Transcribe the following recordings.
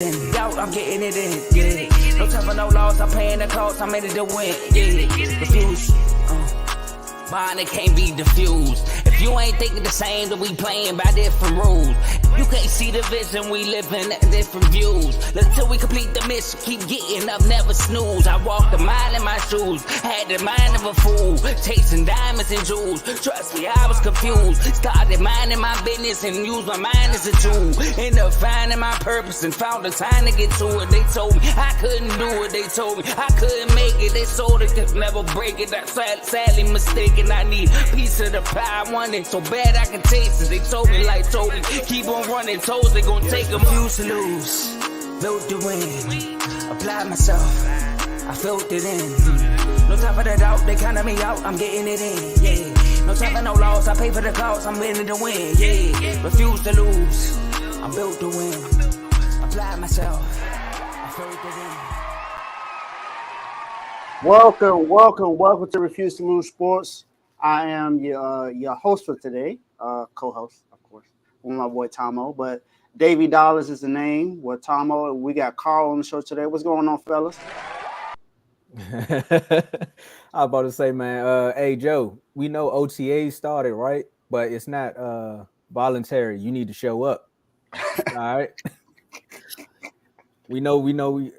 Doubt, I'm getting it in, yeah. No time for no loss, I'm paying the cost, I'm in it to win, yeah. Refuse, mine, it can't be diffused. If you ain't thinking the same, then we playing by different rules. You can't see the vision, we living at different views. Until we complete the mission, keep getting up, never snooze. I walked a mile in my shoes, had the mind of a fool, chasing diamonds and jewels. Trust me, I was confused. Started minding my business and used my mind as a tool. Ended up finding my purpose and found the time to get to it. They told me I couldn't do it, they told me I couldn't make it. They sold it, could never break it. That's sadly mistaken. I need a piece of the pie, I want it so bad I can taste it. They told me, keep on running toes, they gon' take them. Refuse to lose, built to win, apply myself, I felt it in. No time for the doubt, they counted me out, I'm getting it in, yeah. No time for no loss, I pay for the cost, I'm winning to win, yeah. Refuse to lose, I'm built to win, apply myself, I felt it in. Welcome to Refuse to Lose Sports. I am your host for today, co-host, of course, with my boy Tomo. But Davey Dollars is the name. With Tomo, we got Carl on the show today. What's going on, fellas? I was about to say, man. Hey Joe, we know OTA started, right? But it's not voluntary. You need to show up. All right. We know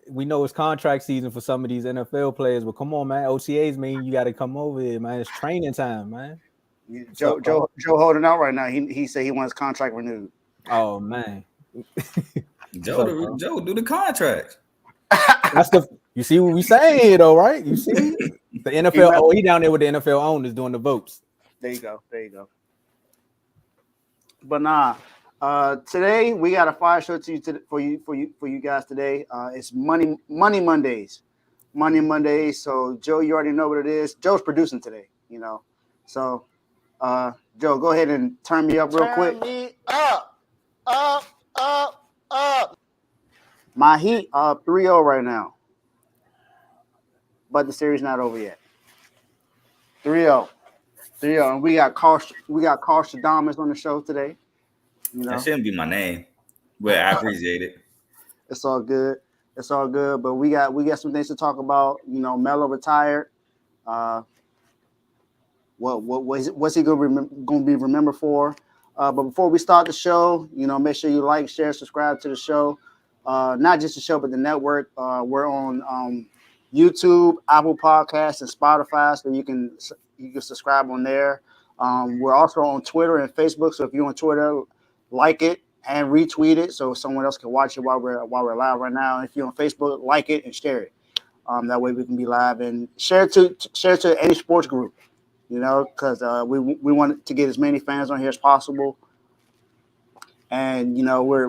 it's contract season for some of these NFL players, but come on, man. OTAs mean you got to come over here, man. It's training time, man. Joe holding out right now. He said he wants contract renewed. Oh man, Joe do the contract. You see what we saying though, right? You see the NFL. He down there with the NFL owners doing the votes. There you go. But nah. Today we got a fire show for you guys today. It's Money Mondays. So Joe, you already know what it is. Joe's producing today, you know. So Joe, go ahead and turn me up real quick. Turn me up. My Heat are 3-0 right now. But the series not over yet. 3-0. And we got Carl Stradamus on the show today. You know? That shouldn't be my name, but I appreciate it. It's all good. But we got some things to talk about. You know, Melo retired. What's he going to be remembered for? But before we start the show, you know, make sure you like, share, subscribe to the show. Not just the show, but the network. We're on YouTube, Apple Podcasts, and Spotify, so you can subscribe on there. We're also on Twitter and Facebook. So if you're on Twitter, like it and retweet it so someone else can watch it while we're live right now. And if you're on Facebook, like it and share it. That way we can be live and share it to any sports group, you know, because we want to get as many fans on here as possible. And you know we're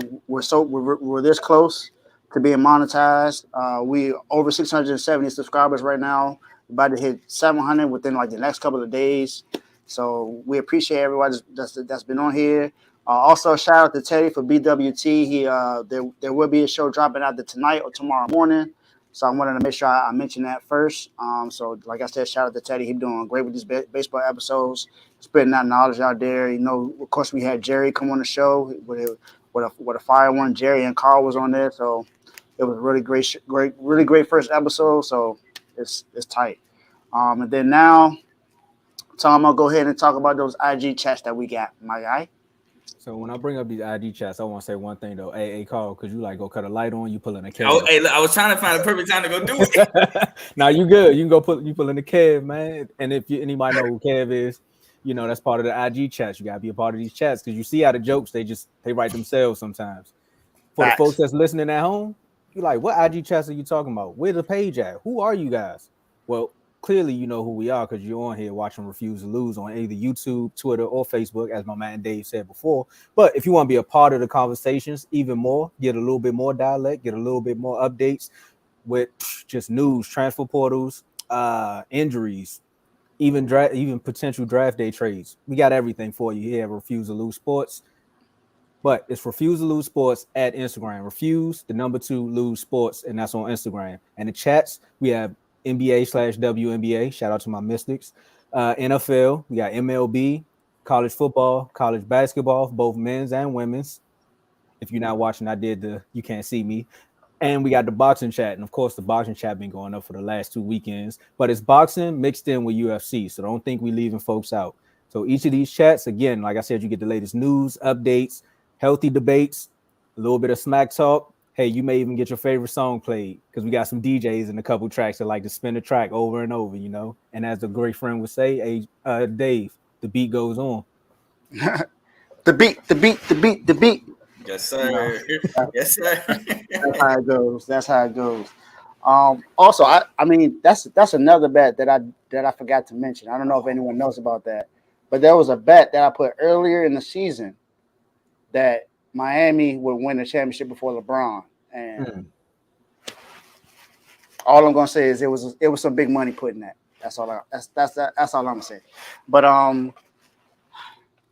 this close to being monetized. We over 670 subscribers right now. We're about to hit 700 within like the next couple of days. So we appreciate everybody that's been on here. Also, shout out to Teddy for BWT. There will be a show dropping either tonight or tomorrow morning. So I wanted to make sure I mention that first. So like I said, shout out to Teddy. He's doing great with these baseball episodes, spitting that knowledge out there. You know, of course, we had Jerry come on the show with a fire one. Jerry and Carl was on there. So it was a really great first episode. So it's tight. And then now, Tom, I'll go ahead and talk about those IG chats that we got, my guy. So when I bring up these IG chats, I want to say one thing though. Hey, Carl, could you like go cut a light on? You pulling a cab? I was trying to find a perfect time to go do it. Now you good. You can go pulling the cab, man. And if anybody know who Kev is, you know that's part of the IG chats. You gotta be a part of these chats because you see how the jokes they write themselves sometimes. For the folks that's listening at home, you're like, what IG chats are you talking about? Where's the page at? Who are you guys? Well, clearly you know who we are because you're on here watching Refuse to Lose on either YouTube, Twitter, or Facebook, as my man Dave said before. But if you want to be a part of the conversations even more, get a little bit more dialect, get a little bit more updates with just news, transfer portals, injuries, even potential draft day trades. We got everything for you here at Refuse to Lose Sports. But it's Refuse to Lose Sports at Instagram. Refuse, the number 2, Lose Sports, and that's on Instagram. And the chats, we have NBA/WNBA. Shout out to my Mystics. NFL, we got MLB, college football, college basketball, both men's and women's. If you're not watching, I did the You Can't See Me. And we got the boxing chat. And of course, the boxing chat been going up for the last 2 weekends. But it's boxing mixed in with UFC. So don't think we leaving folks out. So each of these chats, again, like I said, you get the latest news, updates, healthy debates, a little bit of smack talk. Hey, you may even get your favorite song played because we got some DJs and a couple tracks that like to spin the track over and over, you know. And as the great friend would say, hey, Dave, the beat goes on. The beat. Yes, sir. Yes, sir. That's how it goes. That's how it goes. Also, I mean that's another bet that I forgot to mention. I don't know if anyone knows about that, but there was a bet that I put earlier in the season that Miami would win the championship before LeBron, and all I'm gonna say is it was some big money put in that. That's all I'm gonna say. But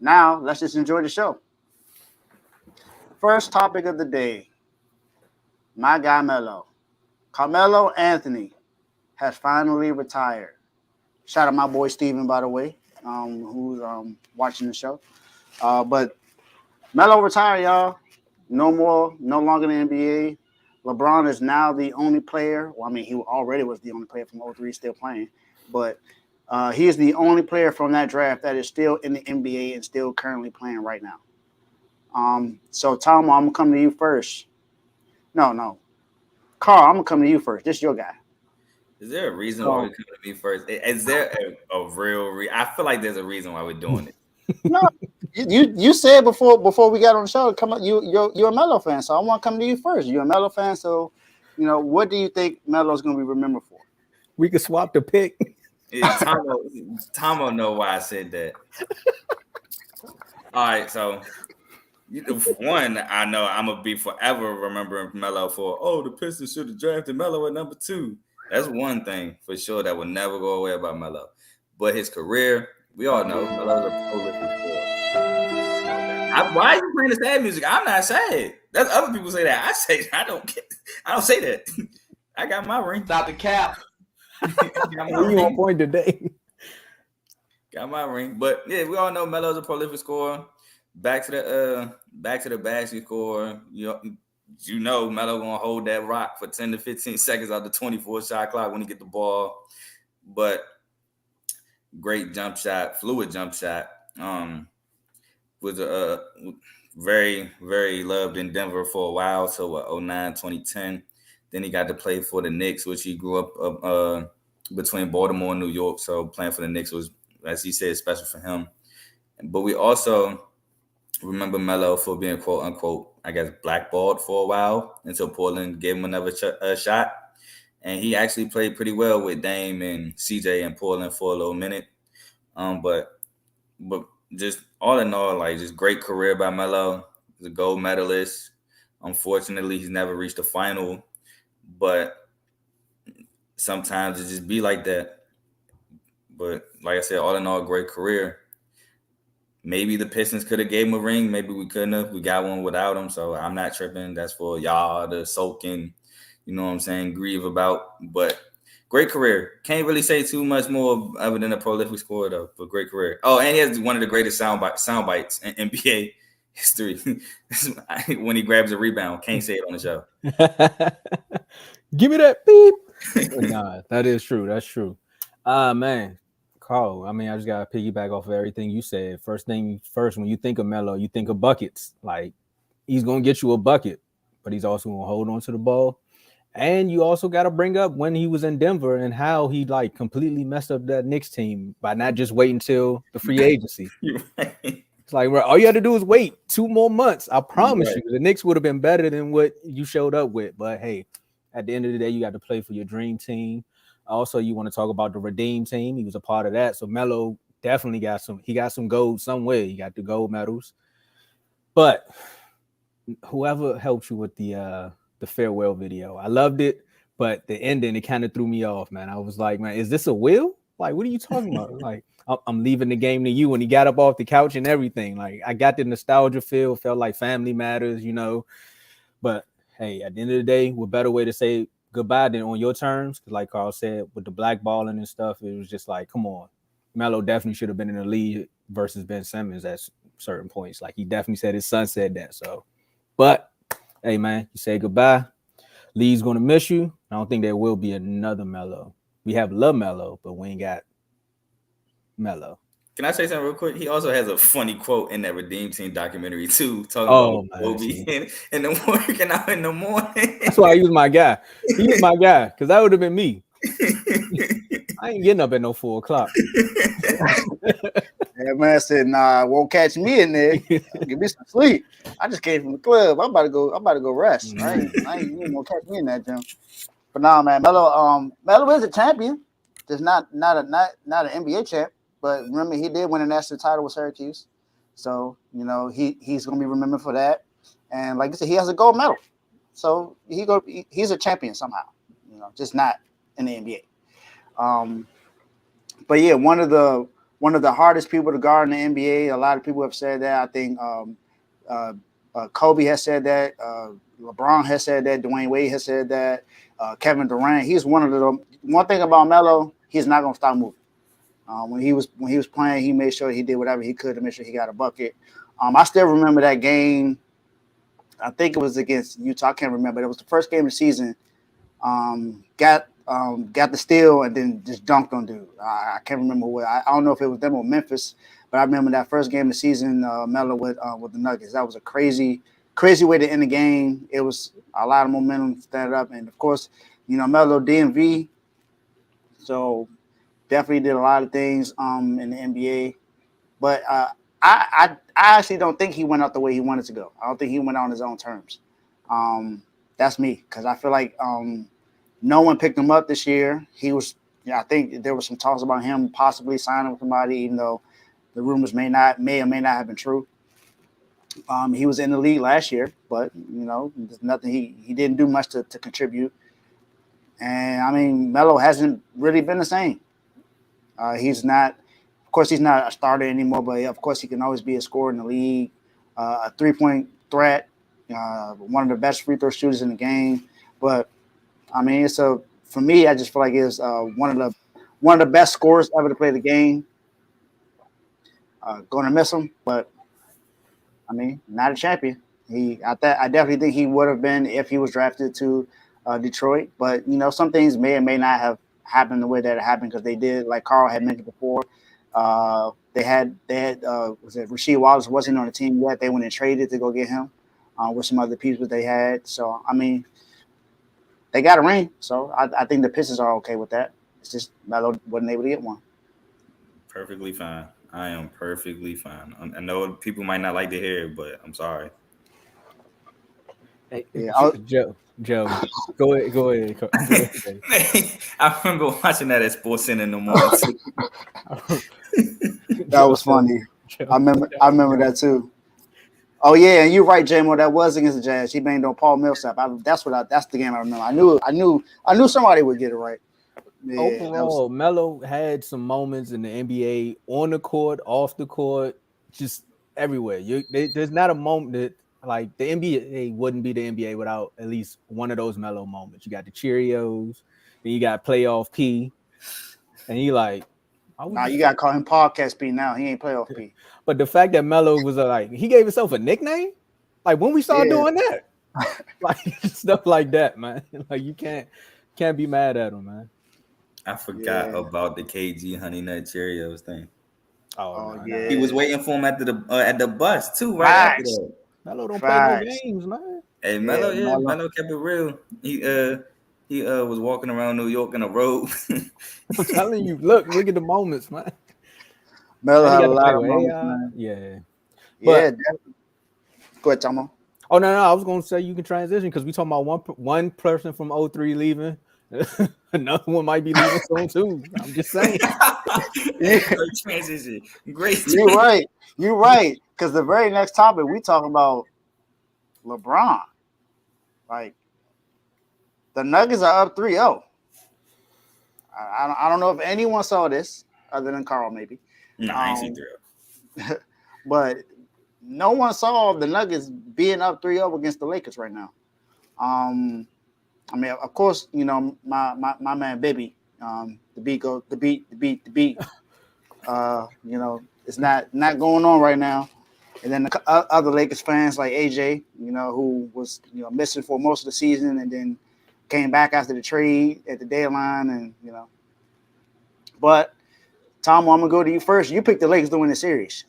now let's just enjoy the show. First topic of the day, my guy Melo. Carmelo Anthony has finally retired. Shout out my boy Steven, by the way, who's watching the show. But Melo retired, y'all. No longer in the NBA. LeBron is now the only player. Well, I mean, he already was the only player from 03 still playing. But he is the only player from that draft that is still in the NBA and still currently playing right now. So, Tom, I'm going to come to you first. No. Carl, I'm going to come to you first. This is your guy. Is there a reason why we come to me first? Is there a real reason? I feel like there's a reason why we're doing it. No, you said before we got on the show, come up, you're a Melo fan, so I want to come to you first. You're a Melo fan, so what do you think Melo's going to be remembered for? We could swap the pick. Tomo know why I said that. All right, so one, I know I'm gonna be forever remembering Melo for the Pistons should have drafted Melo at number 2. That's one thing for sure that will never go away about Melo. But his career, we all know Melo's a prolific scorer. Why are you playing the sad music? I'm not sad. That's other people say that. I don't say that. I got my ring. Stop the cap. You on point today. Got my ring. But yeah, we all know Melo's a prolific scorer. Back to the basket score. You know Melo gonna hold that rock for 10 to 15 seconds out the 24 shot clock when he get the ball. But great jump shot, fluid jump shot. Was very, very loved in Denver for a while. So 09, 2010. Then he got to play for the Knicks, which he grew up between Baltimore and New York. So playing for the Knicks was, as he said, special for him. But we also remember Melo for being quote unquote, I guess, blackballed for a while until Portland gave him another shot. And he actually played pretty well with Dame and CJ in Portland for a little minute. But just all in all, like just great career by Melo. He's a gold medalist. Unfortunately, he's never reached a final, but sometimes it just be like that. But like I said, all in all, great career. Maybe the Pistons could have gave him a ring. Maybe we couldn't have. We got one without him, so I'm not tripping. That's for y'all to soak in, you know what I'm saying, grieve about. But great career. Can't really say too much more other than a prolific scorer, though, but great career. Oh, and he has one of the greatest sound bites in NBA history. When he grabs a rebound. Can't say it on the show. Give me that beep. Nah, that is true. That's true. Man. Carl, I mean, I just got to piggyback off of everything you said. First, when you think of Melo, you think of buckets. Like, he's going to get you a bucket, but he's also going to hold on to the ball. And you also got to bring up when he was in Denver and how he, like, completely messed up that Knicks team by not just waiting until the free agency. Right. It's like, bro, all you had to do is wait 2 more months. I promise you, the Knicks would have been better than what you showed up with. But, hey, at the end of the day, you got to play for your dream team. Also, you want to talk about the Redeem team. He was a part of that. So Melo definitely got some gold somewhere. He got the gold medals. But whoever helped you with the farewell video, I loved it. But the ending, it kind of threw me off, man. I was like, man, is this a will? Like, what are you talking about? Like, I'm leaving the game to you. When he got up off the couch and everything, like, I got the nostalgia feel. Felt like family matters, you know. But hey, at the end of the day, what better way to say goodbye than on your terms? Because like Carl said, with the blackballing and stuff, it was just like, come on. Melo definitely should have been in the league versus Ben Simmons at certain points. Like, he definitely said his son said that. So But hey, man, you say goodbye. Lee's gonna miss you. I don't think there will be another Melo. We have Love Melo, but we ain't got Melo. Can I say something real quick? He also has a funny quote in that Redeem Team documentary too, talking Oh about man, Kobe and the working out in the morning. that's why he was my guy. He was my guy because that would have been me. I ain't getting up at no 4:00. That man said, "Nah, won't catch me in there. Give me some sleep. I just came from the club. I'm about to go rest. I ain't you ain't gonna catch me in that gym." But nah, man, Melo is a champion. Just not an NBA champ. But remember, he did win a national title with Syracuse, so he's gonna be remembered for that. And like I said, he has a gold medal, so he's a champion somehow. Just not in the NBA. But yeah, one of the hardest people to guard in the NBA. A lot of people have said that. I think Kobe has said that. LeBron has said that. Dwayne Wade has said that. Kevin Durant. He's one of the. One thing about Melo, he's not gonna stop moving. When he was playing, he made sure he did whatever he could to make sure he got a bucket. I still remember that game. I think it was against Utah. I can't remember. It was the first game of the season. Got the steal and then just dunked on dude. I can't remember what. I don't know if it was them or Memphis, but I remember that first game of the season, Melo with the Nuggets. That was a crazy way to end the game. It was a lot of momentum to stand up, and of course, Melo DMV. So definitely did a lot of things in the NBA, but I actually don't think he went out the way he wanted to go. I don't think he went out on his own terms. That's me, because I feel like no one picked him up this year. He was, I think there was some talks about him possibly signing with somebody, even though the rumors may or may not have been true. He was in the league last year, but there's nothing. He didn't do much to contribute. And I mean, Melo hasn't really been the same. He's not, of course, he's not a starter anymore, but of course, he can always be a scorer in the league, a 3-point threat, one of the best free throw shooters in the game. But I mean, for me, I just feel like it's one of the best scorers ever to play the game. Going to miss him, but I mean, not a champion. I definitely think he would have been if he was drafted to Detroit. But some things may or may not have happened the way that it happened, because they did, like Carl had mentioned before. They had was it Rasheed Wallace wasn't on the team yet. They went and traded to go get him with some other pieces they had. So I mean, they got a ring. So I think the Pistons are okay with that. It's just Melo wasn't able to get one. Perfectly fine. I am perfectly fine. I know people might not like to hear it, but I'm sorry. Hey, Yeah, Joe, go ahead. Go ahead. I remember watching that at Sports Center in the morning too. that was funny. I remember that too. Oh yeah, and you're right, J-Mo. That was against the Jazz. He banged on Paul Millsap. That's the game I remember. I knew somebody would get it right. Yeah, overall, Melo had some moments in the NBA on the court, off the court, just everywhere. There's not a moment that, like, the NBA wouldn't be the NBA without at least one of those Melo moments. You got the Cheerios, then you got playoff P, and you like, you gotta call him podcast P now. He ain't playoff P. But the fact that Melo was like, he gave himself a nickname, like when we started doing that, like stuff like that, man. Like you can't be mad at him, man. I forgot about the KG Honey Nut Cheerios thing. Oh yeah. He was waiting for him at the bus too, right after that. Melo don't play no games, man. Hey, Melo kept it real. He was walking around New York in a robe. I'm telling you, look at the moments, man. Melo had a lot of moments, man. Yeah. Definitely. Go ahead, Tomo. Oh no, I was gonna say you can transition because we talking about one person from 03 leaving. Another one might be leaving soon too. I'm just saying. Great transition. Great. You're right. Because the very next topic we talking about LeBron. Like the Nuggets are up 3-0. I don't know if anyone saw this other than Carl, maybe. No, I ain't seen 3-0. But no one saw the Nuggets being up 3-0 against the Lakers right now. I mean, of course, my man Bibby, the beat. It's not going on right now. And then the other Lakers fans like AJ, who was missing for most of the season and then came back after the trade at the deadline, and. But Tom, I'm gonna go to you first. You picked the Lakers to win the series.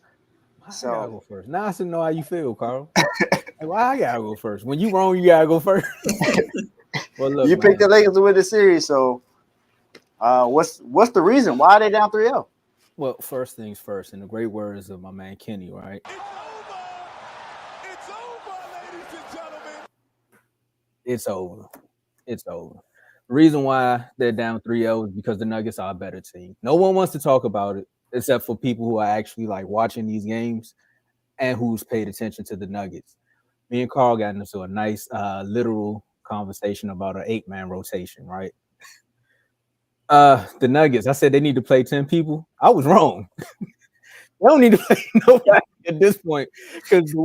I gotta go first. Now I should know how you feel, Carl. Why I gotta go first? When you wrong, you gotta go first. Well, look, you picked the Lakers to win the series, so what's the reason? Why are they down 3-0? Well, first things first, in the great words of my man Kenny, right? It's over, ladies and gentlemen. It's over. It's over. The reason why they're down 3-0 is because the Nuggets are a better team. No one wants to talk about it except for people who are actually like watching these games and who's paid attention to the Nuggets. Me and Carl got into a nice literal conversation about an 8-man rotation, right? The Nuggets, I said they need to play 10 people. I was wrong. They don't need to play nobody at this point because the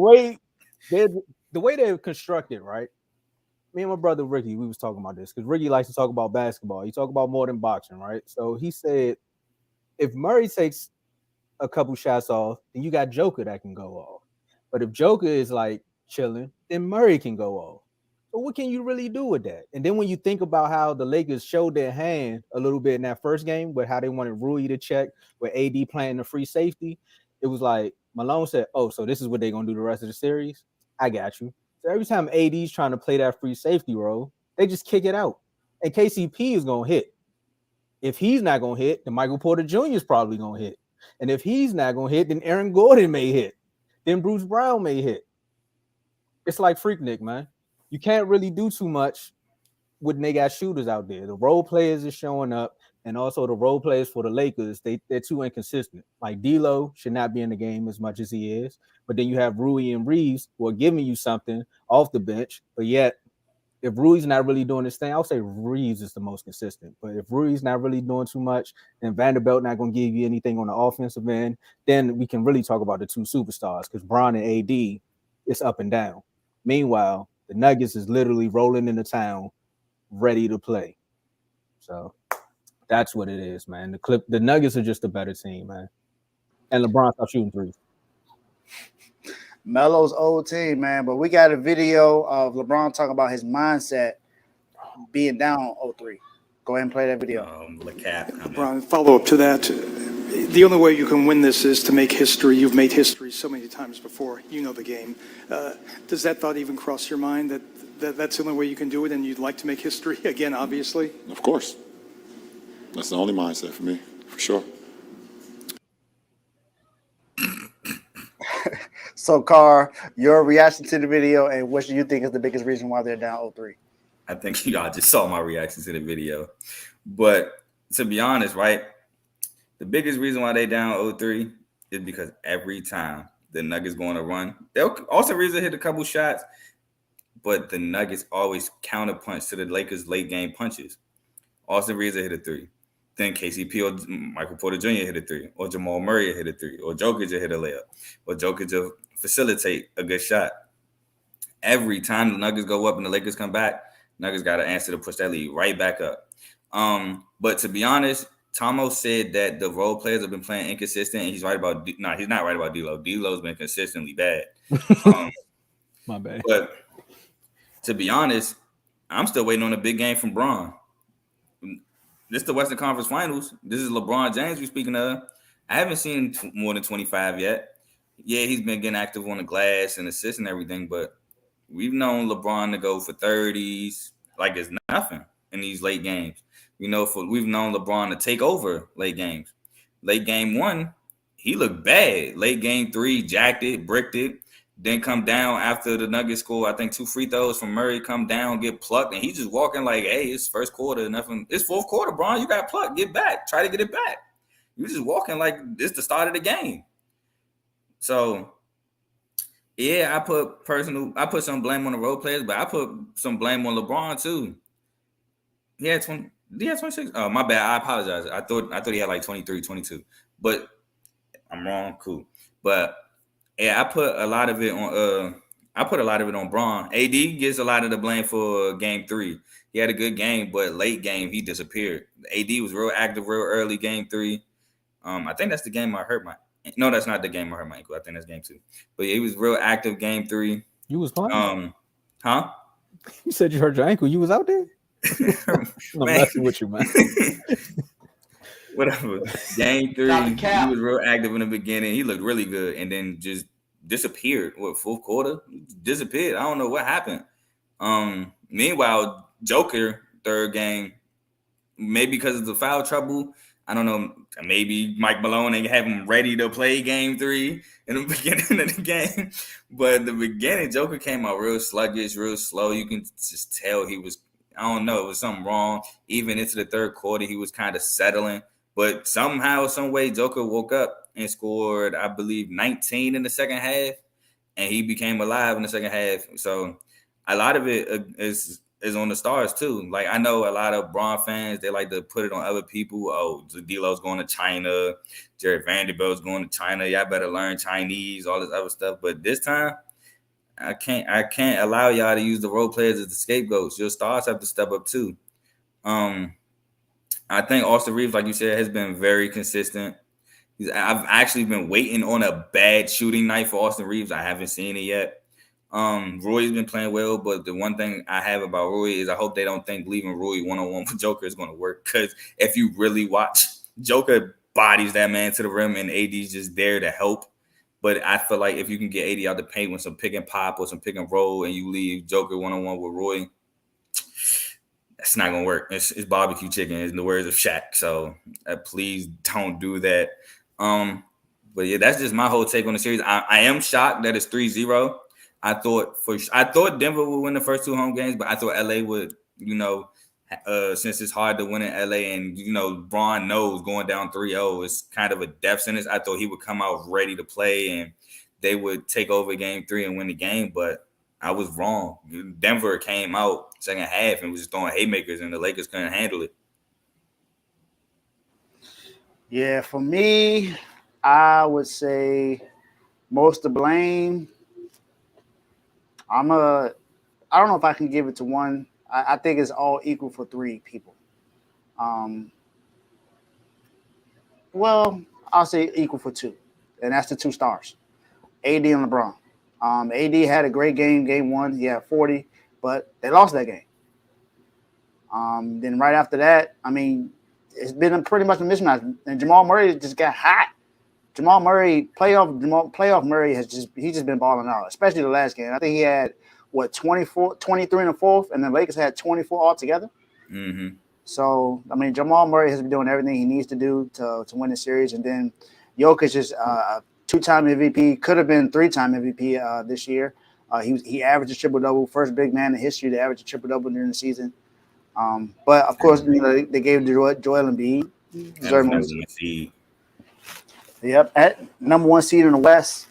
way they're constructed, right? Me and my brother Ricky, we was talking about this because Ricky likes to talk about basketball. He talk about more than boxing, right? So he said, if Murray takes a couple shots off, then you got Joker that can go off. But if Joker is like chilling, then Murray can go off. So what can you really do with that? And then when you think about how the Lakers showed their hand a little bit in that first game, with how they wanted Rui to check, with AD playing the free safety, it was like Malone said, "Oh, so this is what they're gonna do the rest of the series? I got you." So every time AD's trying to play that free safety role, they just kick it out. And KCP is gonna hit. If he's not gonna hit, then Michael Porter Jr. is probably gonna hit. And if he's not gonna hit, then Aaron Gordon may hit. Then Bruce Brown may hit. It's like Freaknik, man. You can't really do too much when they got shooters out there. The role players are showing up, and also the role players for the Lakers, they're too inconsistent. Like D'Lo should not be in the game as much as he is, but then you have Rui and Reeves who are giving you something off the bench, but yet if Rui's not really doing this thing, I'll say Reeves is the most consistent. But if Rui's not really doing too much, then Vanderbilt not going to give you anything on the offensive end, then we can really talk about the two superstars because Bron and AD, it's up and down. Meanwhile, the Nuggets is literally rolling into town, ready to play. So that's what it is, man. The Nuggets are just a better team, man. And LeBron stopped shooting threes. Melo's old team, man. But we got a video of LeBron talking about his mindset being down 0-3. Go ahead and play that video. LeBron, follow up to that. The only way you can win this is to make history. You've made history so many times before. You know the game. Does that thought even cross your mind that that's the only way you can do it and you'd like to make history again, obviously? Of course. That's the only mindset for me, for sure. So, Carr, your reaction to the video and what do you think is the biggest reason why they're down 0-3? I think y'all just saw my reaction to the video. But to be honest, right, the biggest reason why they down 0-3 is because every time the Nuggets going to run, they'll also Reeves hit a couple shots, but the Nuggets always counterpunch to the Lakers' late game punches. Austin Reeves hit a 3. Then KCP or Michael Porter Jr. hit a 3. Or Jamal Murray hit a 3. Or Jokic hit a layup. Or Jokic to facilitate a good shot. Every time the Nuggets go up and the Lakers come back, Nuggets got to answer to push that lead right back up. But to be honest, Tomo said that the role players have been playing inconsistent, and he's right about – no, he's not right about D'Lo. D'Lo's been consistently bad. My bad. But to be honest, I'm still waiting on a big game from Bron. This is the Western Conference Finals. This is LeBron James we're speaking of. I haven't seen more than 25 yet. Yeah, he's been getting active on the glass and assists and everything, but we've known LeBron to go for 30s like it's nothing in these late games. We've known LeBron to take over late games. Late game 1, he looked bad. Late game 3, jacked it, bricked it. Then come down after the Nuggets score, I think 2 free throws from Murray, come down, get plucked, and he's just walking like, hey, it's first quarter, nothing. It's fourth quarter, Bron. You got plucked. Get back. Try to get it back. You're just walking like it's the start of the game. So, yeah, I put some blame on the role players, but I put some blame on LeBron too. He had 20. Did he have 26? Oh, my bad. I apologize. I thought he had like 23, 22. But I'm wrong. Cool. But yeah, I put a lot of it on Bron. AD gets a lot of the blame for game 3. He had a good game, but late game he disappeared. AD was real active, real early game 3. I think that's the game I hurt No, that's not the game I hurt my ankle. I think that's game 2. But he was real active game 3. You was playing? Huh? You said you hurt your ankle. You was out there? I'm messing with you, man. Whatever. Game 3, he was real active in the beginning. He looked really good, and then just disappeared. What, fourth quarter? Disappeared. I don't know what happened. Meanwhile, Joker, third game, maybe because of the foul trouble, I don't know. Maybe Mike Malone ain't have him ready to play game 3 in the beginning of the game. But in the beginning, Joker came out real sluggish, real slow. You can just tell he was, I don't know, it was something wrong. Even into the third quarter, he was kind of settling. But somehow, some way, Joker woke up and scored, I believe, 19 in the second half. And he became alive in the second half. So a lot of it is on the stars too. Like, I know a lot of Braun fans, they like to put it on other people. Oh, D'Lo's going to China, Jared Vanderbilt's going to China. Y'all better learn Chinese, all this other stuff. But this time, I can't allow y'all to use the role players as the scapegoats. Your stars have to step up too. I think Austin Reeves, like you said, has been very consistent. I've actually been waiting on a bad shooting night for Austin Reeves. I haven't seen it yet. Roy's been playing well, but the one thing I have about Roy is I hope they don't think leaving Roy one-on-one with Joker is going to work, because if you really watch, Joker bodies that man to the rim and AD's just there to help. But I feel like if you can get AD out the paint with some pick and pop or some pick and roll and you leave Joker one-on-one with Roy, that's not going to work. It's barbecue chicken, in the words of Shaq. So please don't do that. But yeah, that's just my whole take on the series. I am shocked that it's 3-0. I thought Denver would win the first 2 home games, but I thought LA would, since it's hard to win in LA and, Braun knows going down 3-0 is kind of a death sentence. I thought he would come out ready to play and they would take over game 3 and win the game, but I was wrong. Denver came out second half and was just throwing haymakers and the Lakers couldn't handle it. Yeah, for me, I would say most to blame. I don't know if I can give it to one. I think it's all equal for 3 people. Well, I'll say equal for 2, and that's the 2 stars, AD and LeBron. AD had a great game 1. He had 40, but they lost that game. Then right after that, I mean, it's been pretty much a mismatch. And Jamal Murray just got hot. Jamal Murray, playoff Murray he's just been balling out, especially the last game. I think he had 23 in the fourth, and the Lakers had 24 altogether. Mm-hmm. So I mean, Jamal Murray has been doing everything he needs to do to win the series, and then Jokic is a 2-time MVP, could have been 3-time MVP this year. He averaged a triple-double, first big man in history to average a triple-double during the season. But of course, they gave Joel Embiid. Yep, at number 1 seed in the West.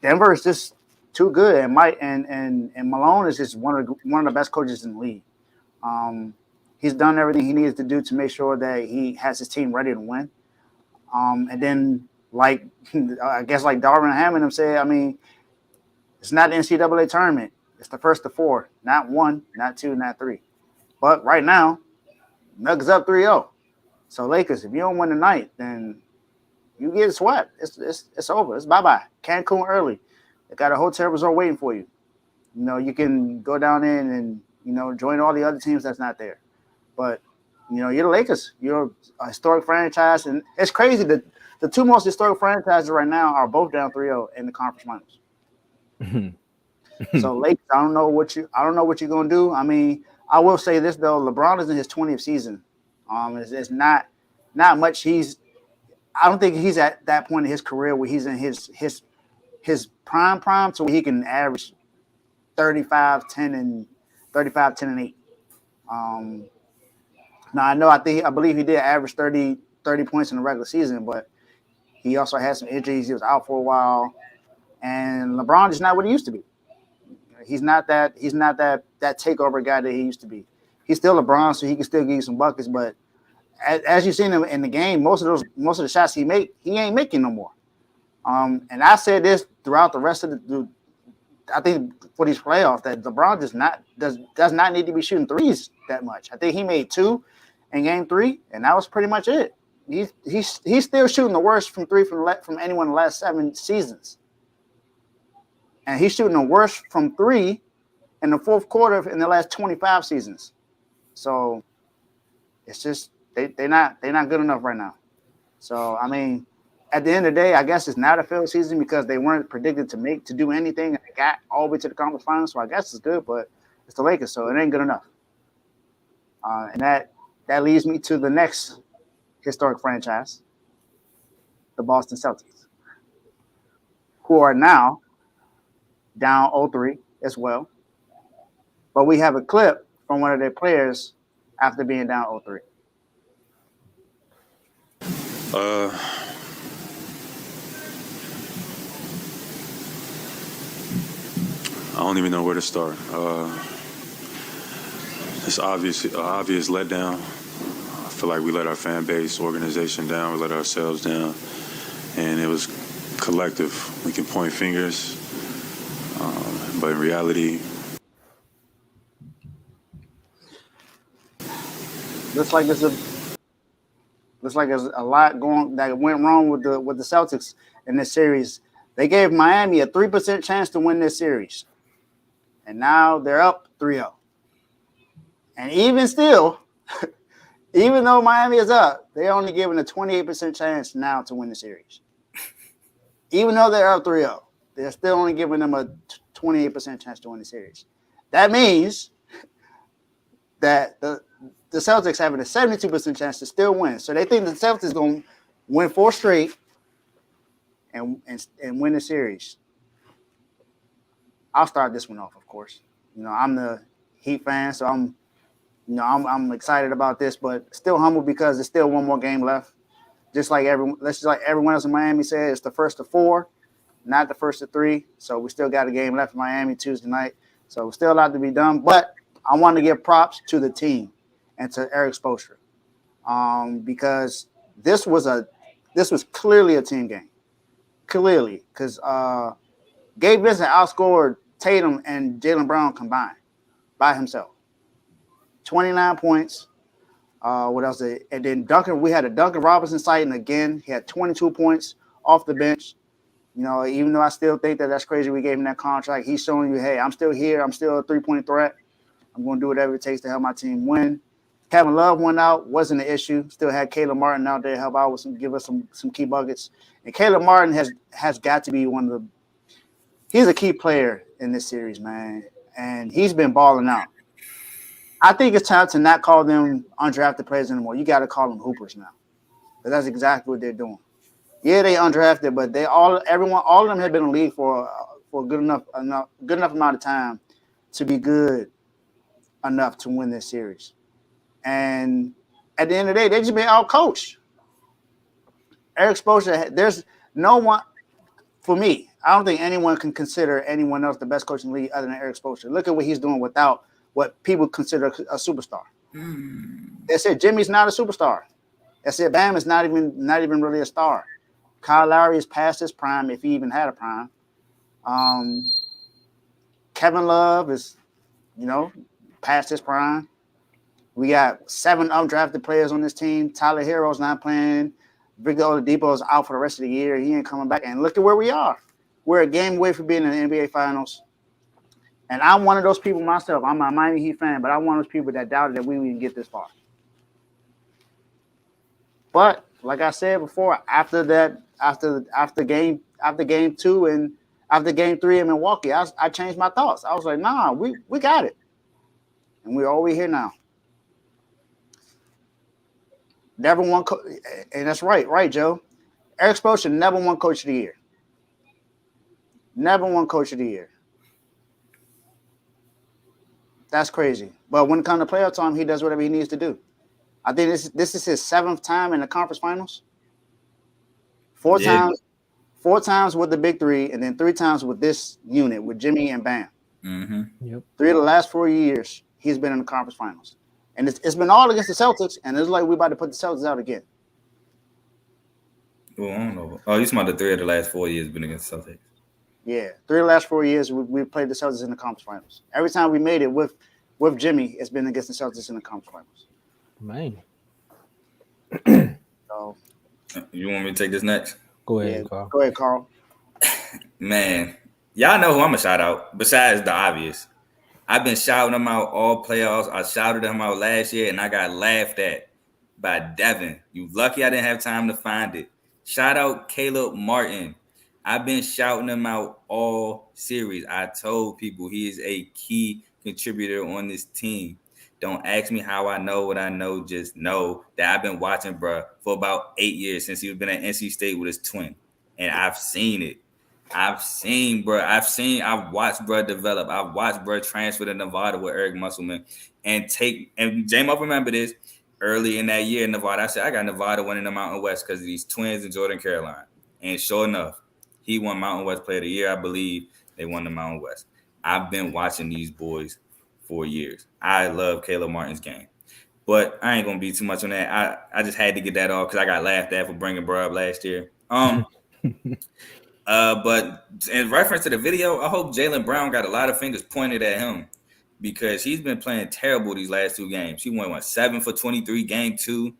Denver is just too good, and Mike and Malone is just one of the best coaches in the league. He's done everything he needs to do to make sure that he has his team ready to win. And then, like I guess, like Darvin Ham said, I mean, it's not the NCAA tournament. It's the first of 4, not 1, not 2, not 3. But right now, Nuggets up 3-0. So Lakers, if you don't win tonight, then you get swept. It's over. It's bye-bye. Cancun early. They got a hotel resort waiting for you. You can go down in and, join all the other teams that's not there. But, you're the Lakers. You're a historic franchise. And it's crazy that the 2 most historic franchises right now are both down 3-0 in the conference finals. So Lakers, I don't know what you're going to do. I mean, I will say this, though. LeBron is in his 20th season. It's not much. I don't think he's at that point in his career where he's in his prime to where he can average 35, 10, and 8. Now I believe he did average 30 points in the regular season, but he also had some injuries. He was out for a while, and LeBron is not what he used to be. He's not that takeover guy that he used to be. He's still LeBron, so he can still give you some buckets, but as you've seen him in the game, most of the shots he ain't making no more. And I said this throughout the rest of I think for these playoffs, that LeBron does not need to be shooting threes that much. I think he made 2 in game 3, and that was pretty much it. he's still shooting the worst from three from anyone in the last 7 seasons, and he's shooting the worst from three in the fourth quarter in the last 25 seasons. So it's just they're not good enough right now. So I mean, at the end of the day, I guess it's not a failed season because they weren't predicted to do anything and they got all the way to the conference finals. So I guess it's good, but it's the Lakers, so it ain't good enough. And that leads me to the next historic franchise, the Boston Celtics, who are now down 0-3 as well. But we have a clip from one of their players after being down 0-3. I don't even know where to start. It's obvious letdown. I feel like we let our fan base, organization down. We let ourselves down, and it was collective. We can point fingers, but in reality, looks like there's a lot going that went wrong with the Celtics in this series. They gave Miami a 3% chance to win this series, and now they're up 3-0. And even still, even though Miami is up, they're only given a 28% chance now to win the series. Even though they're up 3-0, they're still only giving them a 28% chance to win the series. That means that the Celtics having a 72% chance to still win. So they think the Celtics going to win 4 straight and win the series. I'll start this one off, of course. You know, I'm the Heat fan, so I'm excited about this, but still humble because there's still one more game left. Just like everyone else in Miami said, it's the first of 4, not the first of 3. So we still got a game left in Miami Tuesday night. So still a lot to be done. But I want to give props to the team and to Eric Spoelstra, because this was clearly a team game. Clearly, because Gabe Vincent outscored Tatum and Jaylen Brown combined by himself. 29 points. What else? And then we had a Duncan Robinson sighting again. He had 22 points off the bench. You know, even though I still think that's crazy we gave him that contract, he's showing you, hey, I'm still here. I'm still a 3-point threat. I'm going to do whatever it takes to help my team win. Kevin Love went out, wasn't an issue. Still had Caleb Martin out there to help out with give us some key buckets. And Caleb Martin has got to be he's a key player in this series, man. And he's been balling out. I think it's time to not call them undrafted players anymore. You got to call them hoopers now. Because that's exactly what they're doing. Yeah, they undrafted, but all of them have been in the league for a good enough amount of time to be good enough to win this series. And at the end of the day, they just been out-coached. Eric Spoelstra, there's no one – for me, I don't think anyone can consider anyone else the best coach in the league other than Eric Spoelstra. Look at what he's doing without what people consider a superstar. They said Jimmy's not a superstar. They said Bam is not even really a star. Kyle Lowry is past his prime, if he even had a prime. Kevin Love is, past his prime. We got 7 undrafted players on this team. Tyler Hero's not playing. Victor Oladipo is out for the rest of the year. He ain't coming back. And look at where we are. We're a game away from being in the NBA Finals. And I'm one of those people myself. I'm a Miami Heat fan, but I'm one of those people that doubted that we would even get this far. But like I said before, after game 2 and after game 3 in Milwaukee, I changed my thoughts. I was like, nah, we got it. And we're all here now. Never won, and that's right, Joe. Eric Spoelstra never won Coach of the Year. Never won Coach of the Year. That's crazy. But when it comes to playoff time, he does whatever he needs to do. I think this is his 7th time in the conference finals. 4 times with the big 3, and then 3 times with this unit with Jimmy and Bam. Mm-hmm. Yep. 3 of the last 4 years he's been in the conference finals. And it's been all against the Celtics, and it's like we're about to put the Celtics out again. Well, I don't know. Oh, you talking about the 3 of the last 4 years been against the Celtics? Yeah, 3 of the last 4 years we played the Celtics in the conference finals. Every time we made it with Jimmy, it's been against the Celtics in the conference finals. Man. So You want me to take this next? Go yeah, ahead, Carl. go ahead, Carl. Man, y'all know who I'm gonna shout out. Besides the obvious, I've been shouting them out all playoffs. I shouted them out last year, and I got laughed at by Devin. You lucky I didn't have time to find it. Shout out Caleb Martin. I've been shouting him out all series. I told people he is a key contributor on this team. Don't ask me how I know what I know. Just know that I've been watching bruh for about 8 years since he's been at NC State with his twin. And I've seen it. I've watched bruh develop. I've watched bruh transfer to Nevada with Eric Musselman and J-Mo remember this early in that year in Nevada. I said, I got Nevada winning the Mountain West because of these twins and Jordan Caroline. And sure enough, he won Mountain West Player of the Year. I believe they won the Mountain West. I've been watching these boys for years. I love Caleb Martin's game. But I ain't going to be too much on that. I just had to get that off because I got laughed at for bringing bruh up last year. But in reference to the video, I hope Jaylen Brown got a lot of fingers pointed at him because he's been playing terrible these last 2 games. He went 7 for 23 game 2.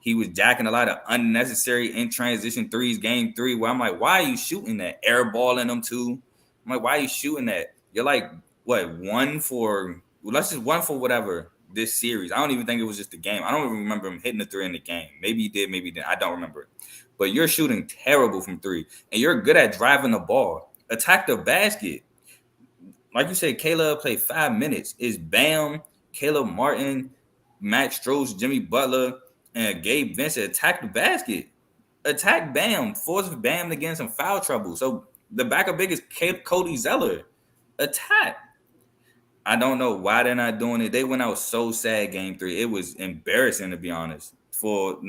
He was jacking a lot of unnecessary in transition threes game 3 where I'm like, why are you shooting that? Airballing them too. I'm like, why are you shooting that? You're like, what, 1 for whatever this series. I don't even think it was just the game. I don't even remember him hitting the 3 in the game. Maybe he did, maybe he didn't. I don't remember it. But you're shooting terrible from 3, and you're good at driving the ball. Attack the basket. Like you said, Caleb played 5 minutes. It's Bam, Caleb Martin, Max Strus, Jimmy Butler, and Gabe Vincent. Attack the basket. Attack Bam. Force Bam to get in some foul trouble. So the backup big is Cody Zeller. Attack. I don't know why they're not doing it. They went out so sad game 3. It was embarrassing, to be honest. For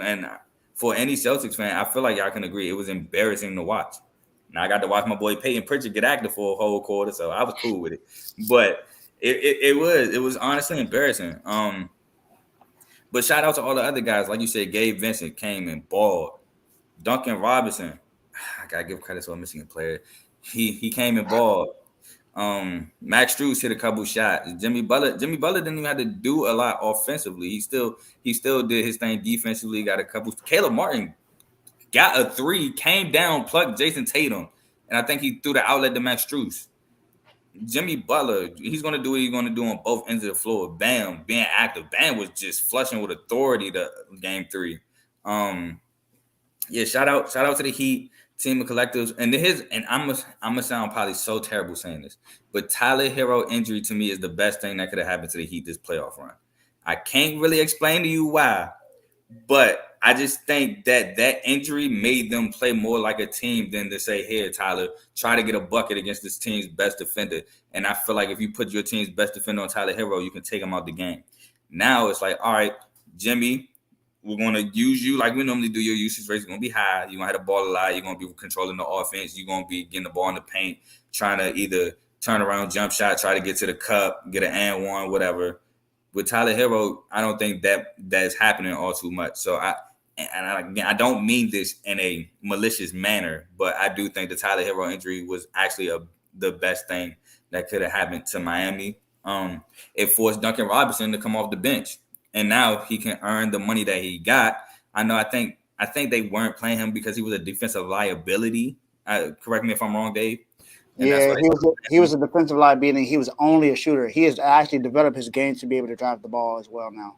any Celtics fan, I feel like y'all can agree. It was embarrassing to watch. Now I got to watch my boy Peyton Pritchard get active for a whole quarter, so I was cool with it. But it was honestly embarrassing. But shout out to all the other guys. Like you said, Gabe Vincent came and balled. Duncan Robinson, I gotta give credit to a Michigan player. He came and balled. Max Strus hit a couple shots. Jimmy Butler didn't even have to do a lot offensively. He still did his thing defensively. Got a couple. Caleb Martin got a 3, came down, plucked Jason Tatum, and I think he threw the outlet to Max Strus. Jimmy Butler, he's gonna do what he's gonna do on both ends of the floor. Bam, being active. Bam was just flushing with authority to game 3. Yeah, shout out to the Heat. Team of collectives, and I'm gonna sound probably so terrible saying this, but Tyler Hero injury to me is the best thing that could have happened to the Heat this playoff run. I can't really explain to you why, but I just think that injury made them play more like a team than to say, here, Tyler, try to get a bucket against this team's best defender. And I feel like if you put your team's best defender on Tyler Hero, you can take him out the game. Now it's like, all right, Jimmy, we're going to use you like we normally do. Your usage rates are going to be high. You're going to have the ball a lot. You're going to be controlling the offense. You're going to be getting the ball in the paint, trying to either turn around, jump shot, try to get to the cup, get an and one, whatever. With Tyler Hero, I don't think that is happening all too much. So I don't mean this in a malicious manner, but I do think the Tyler Hero injury was actually the best thing that could have happened to Miami. It forced Duncan Robinson to come off the bench. And now he can earn the money that he got. I think they weren't playing him because he was a defensive liability. Correct me if I'm wrong, Dave. And yeah, he was a defensive liability. He was only a shooter. He has actually developed his game to be able to drive the ball as well now.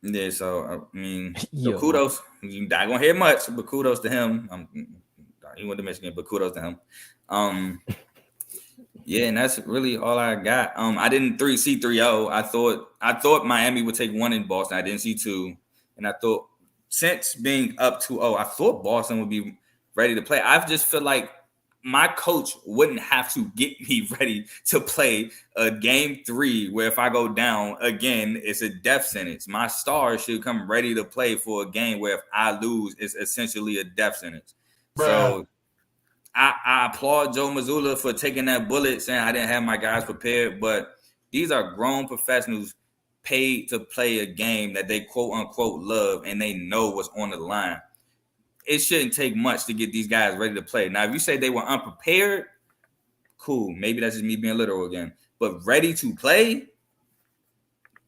Yeah, so I mean, so kudos. You're not gonna hear much, but kudos to him. He went to Michigan, but kudos to him. Yeah, and that's really all I got. I didn't see 3-0. I thought Miami would take 1 in Boston. I didn't see 2. And I thought since being up 2-0, I thought Boston would be ready to play. I just feel like my coach wouldn't have to get me ready to play a game 3 where if I go down again, it's a death sentence. My stars should come ready to play for a game where if I lose, it's essentially a death sentence. Bruh. So I applaud Joe Mazzulla for taking that bullet, saying I didn't have my guys prepared, but these are grown professionals paid to play a game that they quote unquote love and they know what's on the line. It shouldn't take much to get these guys ready to play. Now, if you say they were unprepared, cool. Maybe that's just me being literal again. But ready to play,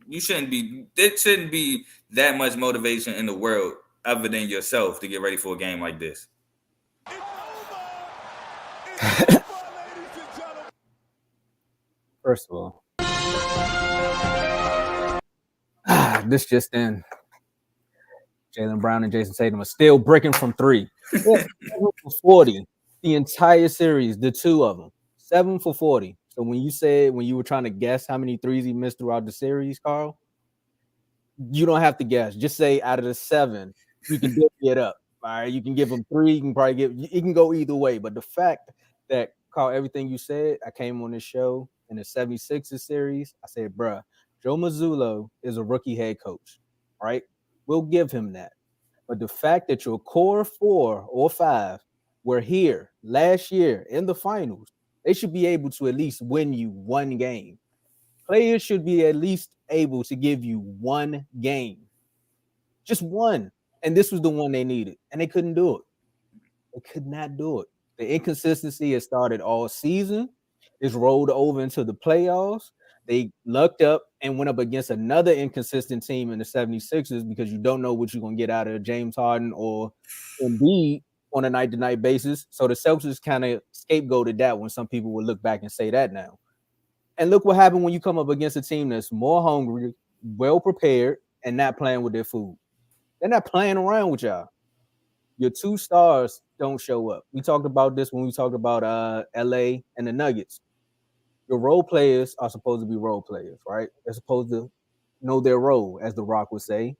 it shouldn't be that much motivation in the world other than yourself to get ready for a game like this? First of all, this just in. Jaylen Brown and Jason Tatum are still breaking from three. 7 for 40 the entire series, the two of them. 7 for 40. So when you were trying to guess how many threes he missed throughout the series, Carl, you don't have to guess. Just say out of the 7, you can get up. All right, you can give him 3. You can probably it can go either way. But the fact that, Carl, everything you said, I came on this show in the 76ers series. I said, bruh, Joe Mazzulla is a rookie head coach, right? We'll give him that. But the fact that your core 4 or 5 were here last year in the finals, they should be able to at least win you one game. Players should be at least able to give you one game. Just one. And this was the one they needed. And they couldn't do it. They could not do it. The inconsistency has started all season. It's rolled over into the playoffs. They lucked up and went up against another inconsistent team in the 76ers because you don't know what you're going to get out of James Harden or Embiid on a night-to-night basis. So the Celtics kind of scapegoated that when some people would look back and say that now. And look what happened when you come up against a team that's more hungry, well-prepared, and not playing with their food. They're not playing around with y'all. Your 2 stars don't show up. We talked about this when we talked about LA and the Nuggets. Your role players are supposed to be role players, right? They're supposed to know their role, as The Rock would say.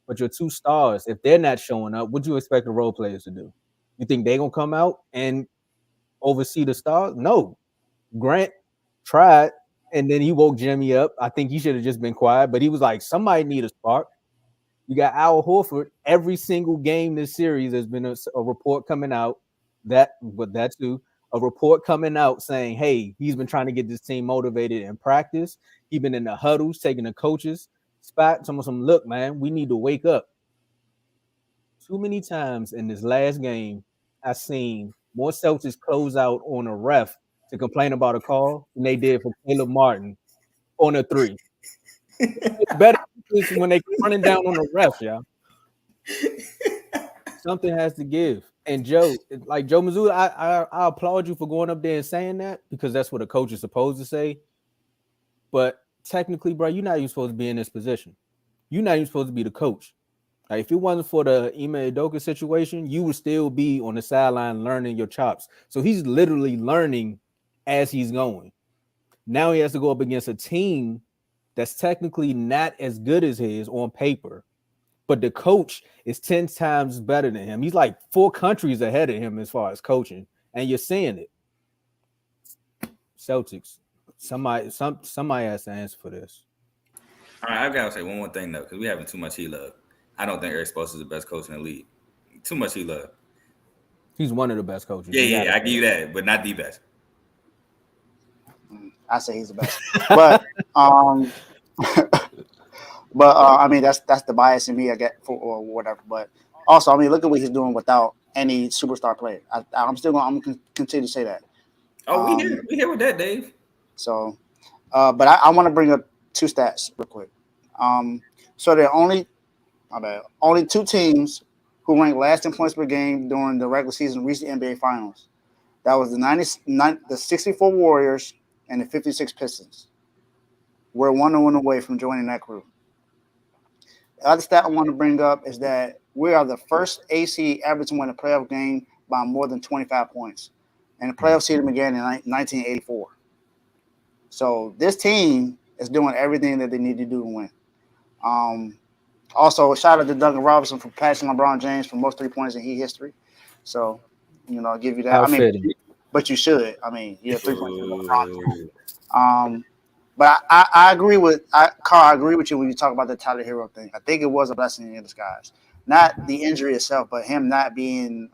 But your 2 stars, if they're not showing up, what do you expect the role players to do? You think they're going to come out and oversee the stars? No. Grant tried, and then he woke Jimmy up. I think he should have just been quiet, but he was like, somebody need a spark. You got Al Horford. Every single game this series, there's been a report coming out, a report coming out saying, hey, he's been trying to get this team motivated in practice. He's been in the huddles, taking the coaches spot. Some look, man, we need to wake up. Too many times in this last game, I've seen more Celtics close out on a ref to complain about a call than they did for Caleb Martin on a 3. It's better when they running down on the refs, y'all. Something has to give. And Joe Mazzulla, I applaud you for going up there and saying that because that's what a coach is supposed to say. But technically, bro, you're not even supposed to be in this position. You're not even supposed to be the coach. Like, if it wasn't for the Ime Udoka situation, you would still be on the sideline learning your chops. So he's literally learning as he's going. Now he has to go up against a team that's technically not as good as his on paper, but the coach is 10 times better than him. He's like 4 countries ahead of him as far as coaching, and you're seeing it. Celtics, somebody has to answer for this. All right, I've got to say one more thing, though, because we're having too much heat love. I don't think Eric Spoelstra is the best coach in the league. Too much heat love. He's one of the best coaches. Yeah, I give you that, but not the best. I say he's the best, but I mean that's the bias in me I get for or whatever. But also, I mean, look at what he's doing without any superstar player. I'm going to continue to say that. Oh, we here with that, Dave. So, but I want to bring up 2 stats real quick. So there are only 2 teams who ranked last in points per game during the regular season reached the NBA Finals. That was the 64 Warriors and the 56 Pistons. We're 1-1 away from joining that crew. The other stat I want to bring up is that we are the first AC ever to win a playoff game by more than 25 points. And the playoff season began in 1984. So this team is doing everything that they need to do to win. Also, shout out to Duncan Robinson for passing LeBron James for most 3-pointers in Heat history. So, I'll give you that. I mean, but you should. I mean, you're 3-pointers. But I agree with Carl. I agree with you when you talk about the Tyler Hero thing. I think it was a blessing in disguise. Not the injury itself, but him not being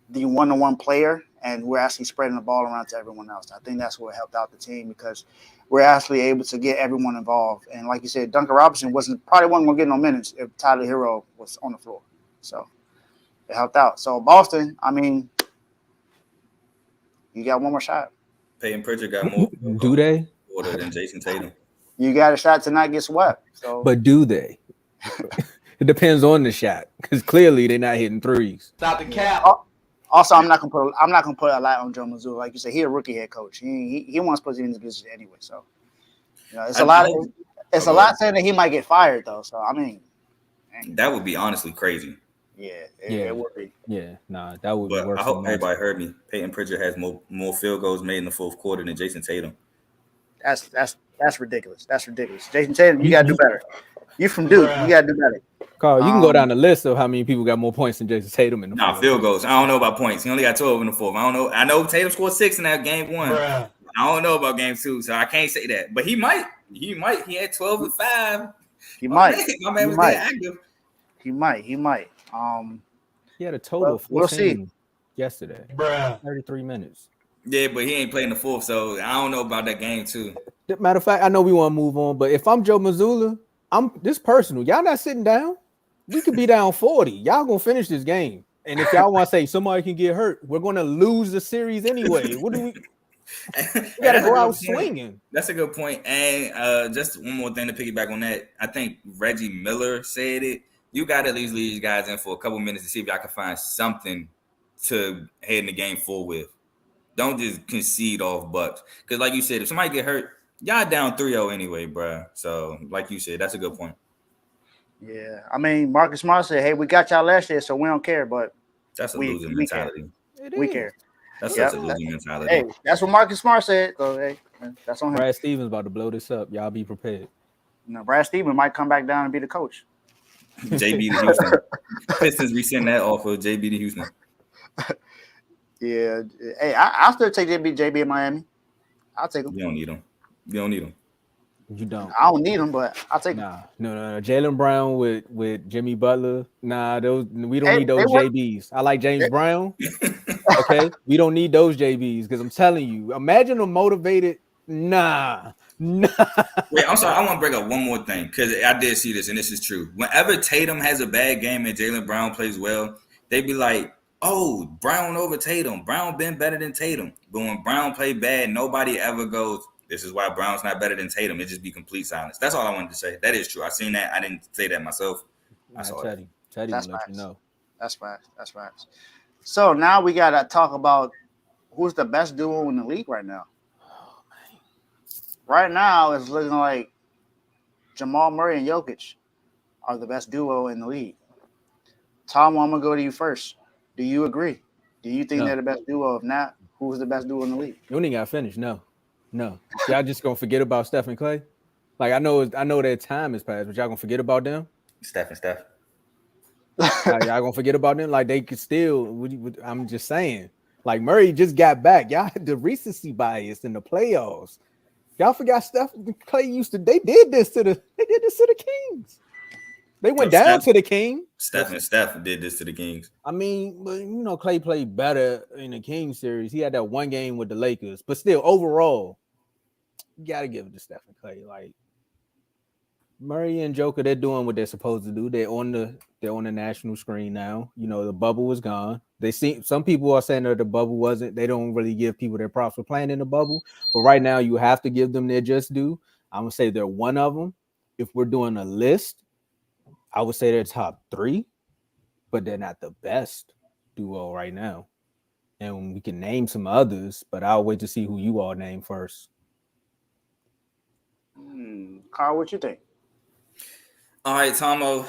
the 1-on-1 player, and we're actually spreading the ball around to everyone else. I think that's what helped out the team because we're actually able to get everyone involved. And like you said, Duncan Robinson probably wasn't going to get no minutes if Tyler Hero was on the floor. So it helped out. So Boston, I mean, you got one more shot. Peyton Pritchard got more. Do they? Order than Jason Tatum. You got a shot to not get swept. So, but do they? It depends on the shot because clearly they're not hitting threes. Stop the cap. Also, I'm not gonna put a lot on Joe Mazzulla. Like you said, he a rookie head coach. He wants to put him in this position anyway. So, it's a lot. It's a lot saying that he might get fired though. So I mean, that would be honestly crazy. It would be. Yeah, nah, that would be But worse. I hope everybody heard me. Peyton Pritchard has more field goals made in the fourth quarter than Jason Tatum. That's ridiculous. That's ridiculous. Jason Tatum, you gotta do better. You from Duke, you gotta do better. Carl, you can go down the list of how many people got more points than Jason Tatum in the fourth. Field goals. I don't know about points. He only got 12 in the fourth. I don't know. I know Tatum scored 6 in that game 1. I don't know about game 2, so I can't say that. But he might. He had 12 and 5. He might. My man was there active. He might. He had a total of 14 we'll see. Yesterday. 33 minutes. Yeah, but he ain't playing the fourth, so I don't know about that game too. Matter of fact, I know we want to move on, but if I'm Joe Mazzulla, I'm this personal. Y'all not sitting down. We could be down 40. Y'all gonna finish this game. And if y'all want to say somebody can get hurt, we're gonna lose the series anyway. What do we? We gotta go out swinging. That's a good point. And just one more thing to piggyback on that. I think Reggie Miller said it. You got to at least leave these guys in for a couple minutes to see if y'all can find something to head in the game full with. Don't just concede off Bucks. Because like you said, if somebody get hurt, y'all down 3-0 anyway, bro. So like you said, that's a good point. Yeah. I mean, Marcus Smart said, hey, we got y'all last year, so we don't care. But that's a losing mentality. We care. That's such a losing mentality. Hey, that's what Marcus Smart said. So, hey, that's on him. Brad Stevens about to blow this up. Y'all be prepared. Brad Stevens might come back down and be the coach. JB to Houston. Pistons resend that off of JB to Houston. Yeah. Hey, I'll still take JB in Miami. I'll take him. You don't need him. You don't. I don't need him, but I'll take him. No. Jaylen Brown with Jimmy Butler. We don't need those JBs. I like James Brown. Okay, we don't need those JBs because I'm telling you, imagine a motivated. Nah. Wait, I'm sorry. I want to bring up one more thing because I did see this, and this is true. Whenever Tatum has a bad game and Jaylen Brown plays well, they be like, "Oh, Brown over Tatum. Brown been better than Tatum." But when Brown play bad, nobody ever goes, "This is why Brown's not better than Tatum." It just be complete silence. That's all I wanted to say. That is true. I seen that. I didn't say that myself. I saw it. Teddy will let you know. That's facts. So now we gotta talk about who's the best duo in the league right now. Right now, it's looking like Jamal Murray and Jokic are the best duo in the league. Tom, I'm going to go to you first. Do you agree? Do you think they're the best duo? If not, who's the best duo in the league? You ain't got to finish. No. Y'all just going to forget about Steph and Clay? Like, I know their time has passed, but y'all going to forget about them? Steph. Like, y'all going to forget about them? Like, they could still – I'm just saying. Like, Murray just got back. Y'all had the recency bias in the playoffs. Y'all forgot Steph and Clay they did this to the Kings. They went down to the Kings. Steph did this to the Kings. I mean, but Clay played better in the Kings series. He had that one game with the Lakers, but still, overall, you gotta give it to Steph and Clay. Like Murray and Joker, they're doing what they're supposed to do. They're on the national screen now. The bubble was gone. Some people are saying that the bubble wasn't. They don't really give people their props for playing in the bubble. But right now, you have to give them their just due. I'm gonna say they're one of them. If we're doing a list, I would say they're top 3, but they're not the best duo right now. And we can name some others, but I'll wait to see who you all name first. Carl, what you think? All right, Tomo.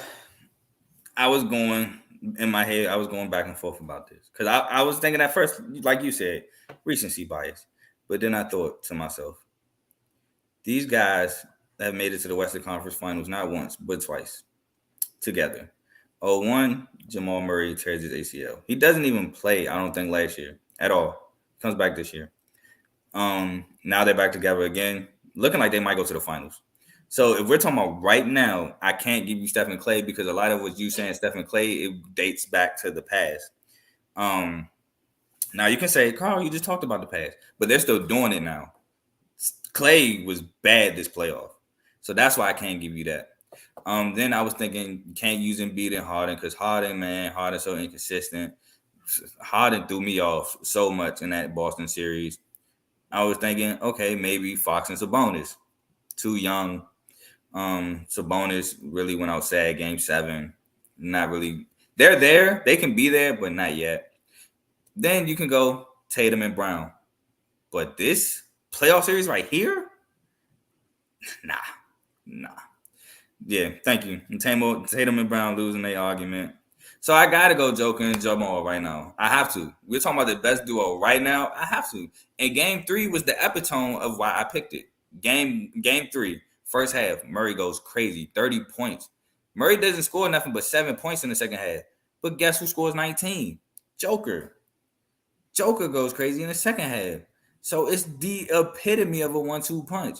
I was going in my head. I was going back and forth about this because I was thinking at first, like you said, recency bias. But then I thought to myself, these guys have made it to the Western Conference Finals not once but twice together. 0-1, Jamal Murray tears his ACL. He doesn't even play, I don't think, last year at all. Comes back this year. Now they're back together again, looking like they might go to the finals. So if we're talking about right now, I can't give you Stephen Clay because a lot of what you saying Stephen Clay, it dates back to the past. Now you can say, Carl, you just talked about the past, but they're still doing it now. Clay was bad this playoff. So that's why I can't give you that. Then I was thinking, you can't use Embiid and Harden because Harden's so inconsistent. Harden threw me off so much in that Boston series. I was thinking, okay, maybe Fox and Sabonis. Too young. Sabonis really went out sad game 7. not really. They're there. They can be there, but not yet. Then you can go Tatum and Brown. But this playoff series right here, nah. Yeah, thank you. And Tatum and Brown losing their argument. So I gotta go Joker and Jamal right now. I have to. We're talking about the best duo right now. I have to. And game 3 was the epitome of why I picked it. Game 3, first half, Murray goes crazy, 30 points. Murray doesn't score nothing but 7 points in the second half. But guess who scores 19? Joker. Joker goes crazy in the second half. So it's the epitome of a 1-2 punch.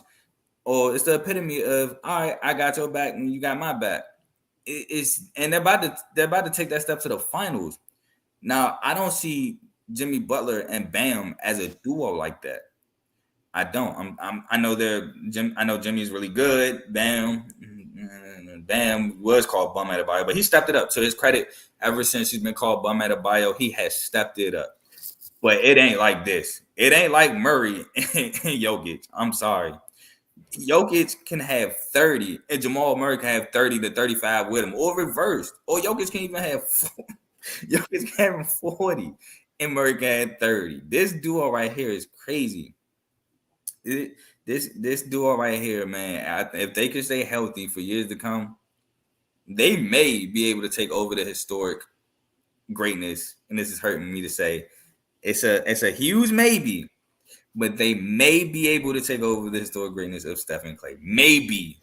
Or it's the epitome of, all right, I got your back and you got my back. And they're about to take that step to the finals. Now, I don't see Jimmy Butler and Bam as a duo like that. I don't. I know Jimmy's really good. Bam was called Bum Adebayo, but he stepped it up. To his credit, ever since he's been called Bum Adebayo, he has stepped it up. But it ain't like this. It ain't like Murray and Jokic. I'm sorry. Jokic can have 30 and Jamal Murray can have 30 to 35 with him, or reversed. Or Jokic can even have 40 and Murray can have 30. This duo right here is crazy. This duo right here, man, if they can stay healthy for years to come, they may be able to take over the historic greatness. And this is hurting me to say. It's a huge maybe. But they may be able to take over the historic greatness of Steph and Clay. Maybe.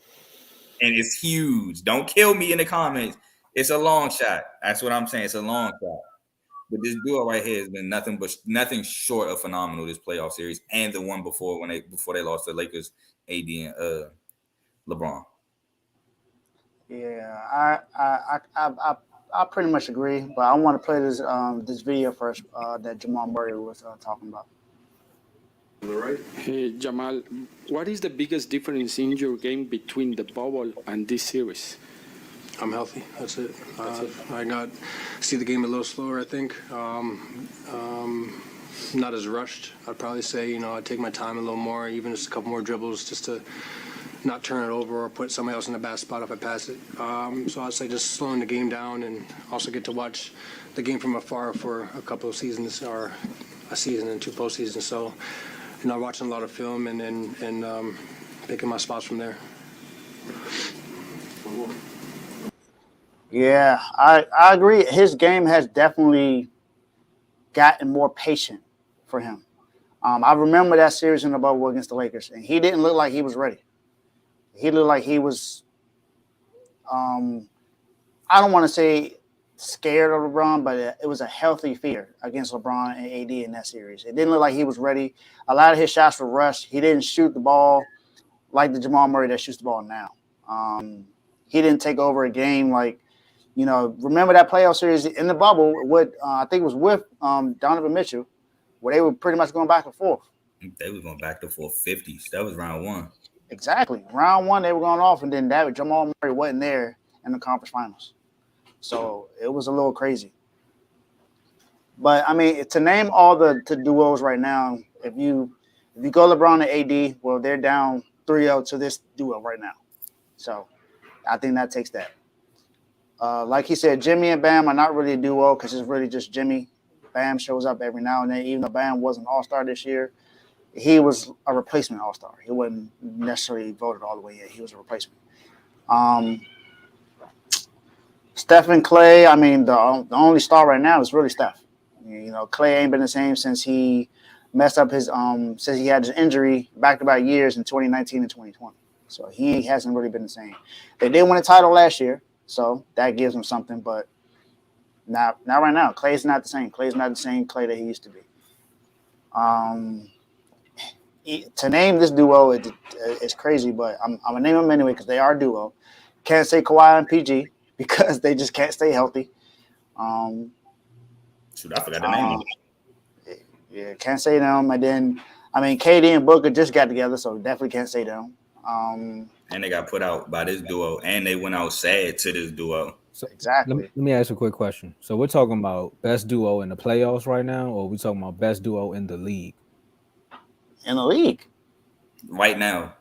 And it's huge. Don't kill me in the comments. It's a long shot. That's what I'm saying. It's a long shot. But this duo right here has been nothing short of phenomenal this playoff series, and the one before before they lost to Lakers, AD and LeBron. Yeah, I pretty much agree, but I want to play this video first that Jamal Murray was talking about. Hey, Jamal, what is the biggest difference in your game between the bubble and this series? I'm healthy. That's it. I see the game a little slower, I think. Not as rushed. I'd probably say, I'd take my time a little more, even just a couple more dribbles just to not turn it over or put somebody else in a bad spot if I pass it. So I'd say just slowing the game down, and also get to watch the game from afar for a couple of seasons, or a season and 2 postseasons. So, watching a lot of film and picking my spots from there. Yeah, I agree. His game has definitely gotten more patient for him. I remember that series in the bubble against the Lakers, and he didn't look like he was ready. He looked like he was, I don't want to say scared of LeBron, but it was a healthy fear against LeBron and AD in that series. It didn't look like he was ready. A lot of his shots were rushed. He didn't shoot the ball like the Jamal Murray that shoots the ball now. He didn't take over a game like, remember that playoff series in the bubble with, I think it was with Donovan Mitchell, where they were pretty much going back and forth. They were going back to 450s. That was round 1. Exactly. Round 1, they were going off, and then Jamal Murray wasn't there in the conference finals. So it was a little crazy. But, I mean, to name all the duos right now, if you go LeBron and AD, well, they're down 3-0 to this duo right now. So I think that takes that. Like he said, Jimmy and Bam are not really a duo because it's really just Jimmy. Bam shows up every now and then. Even though Bam wasn't All-Star this year, he was a replacement All-Star. He wasn't necessarily voted all the way in. He was a replacement. Steph and Clay, I mean, the only star right now is really Steph. Clay ain't been the same since he messed up since he had his injury back-to-back years in 2019 and 2020. So he hasn't really been the same. They did win a title last year, so that gives him something, but not right now. Clay's not the same. Clay's not the same Clay that he used to be. To name this duo is crazy, but I'm going to name them anyway because they are a duo. Can't say Kawhi and PG because they just can't stay healthy. Shoot, I forgot the name. Yeah, can't say them. And then, I mean, KD and Booker just got together, so definitely can't say them. And they got put out by this duo, and they went out sad to this duo. So exactly. Let me ask you a quick question. So we're talking about best duo in the playoffs right now, or are we talking about best duo in the league? In the league. Right now.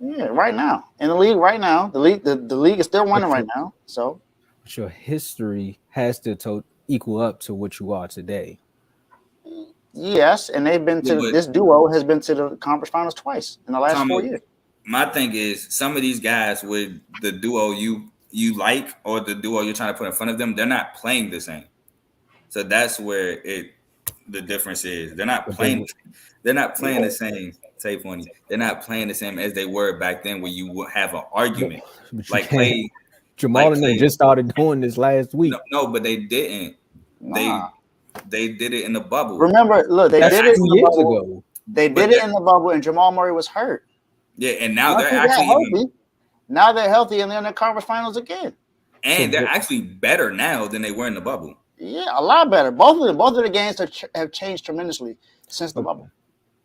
Yeah, right now. In the league right now. The league is still winning right now. So But your history has to equal up to what you are today. Yes, and they've been Yeah, to but this duo has been to the conference finals twice in the last 4 Tom, years. my thing is some of these guys with the duo you like or the duo you're trying to put in front of them, they're not playing the same. So that's where the difference is. They're not But they playing. They're not playing Yeah. the same. Say funny. They're not playing the same as they were back then, where you would have an argument. but you Like can't. Clay, Jamal and them Clay. just started doing this last week. No, but they didn't. Nah. They did it in the bubble. Remember, look, they That's did it 2 in the years bubble. ago. They But did it in the bubble, and Jamal Murray was hurt. Yeah, and now Once they're he got actually healthy, now they're healthy, and they're in the conference finals again. and they're actually better now than they were in the bubble. Yeah, a lot better. Both of the games have changed tremendously since the bubble.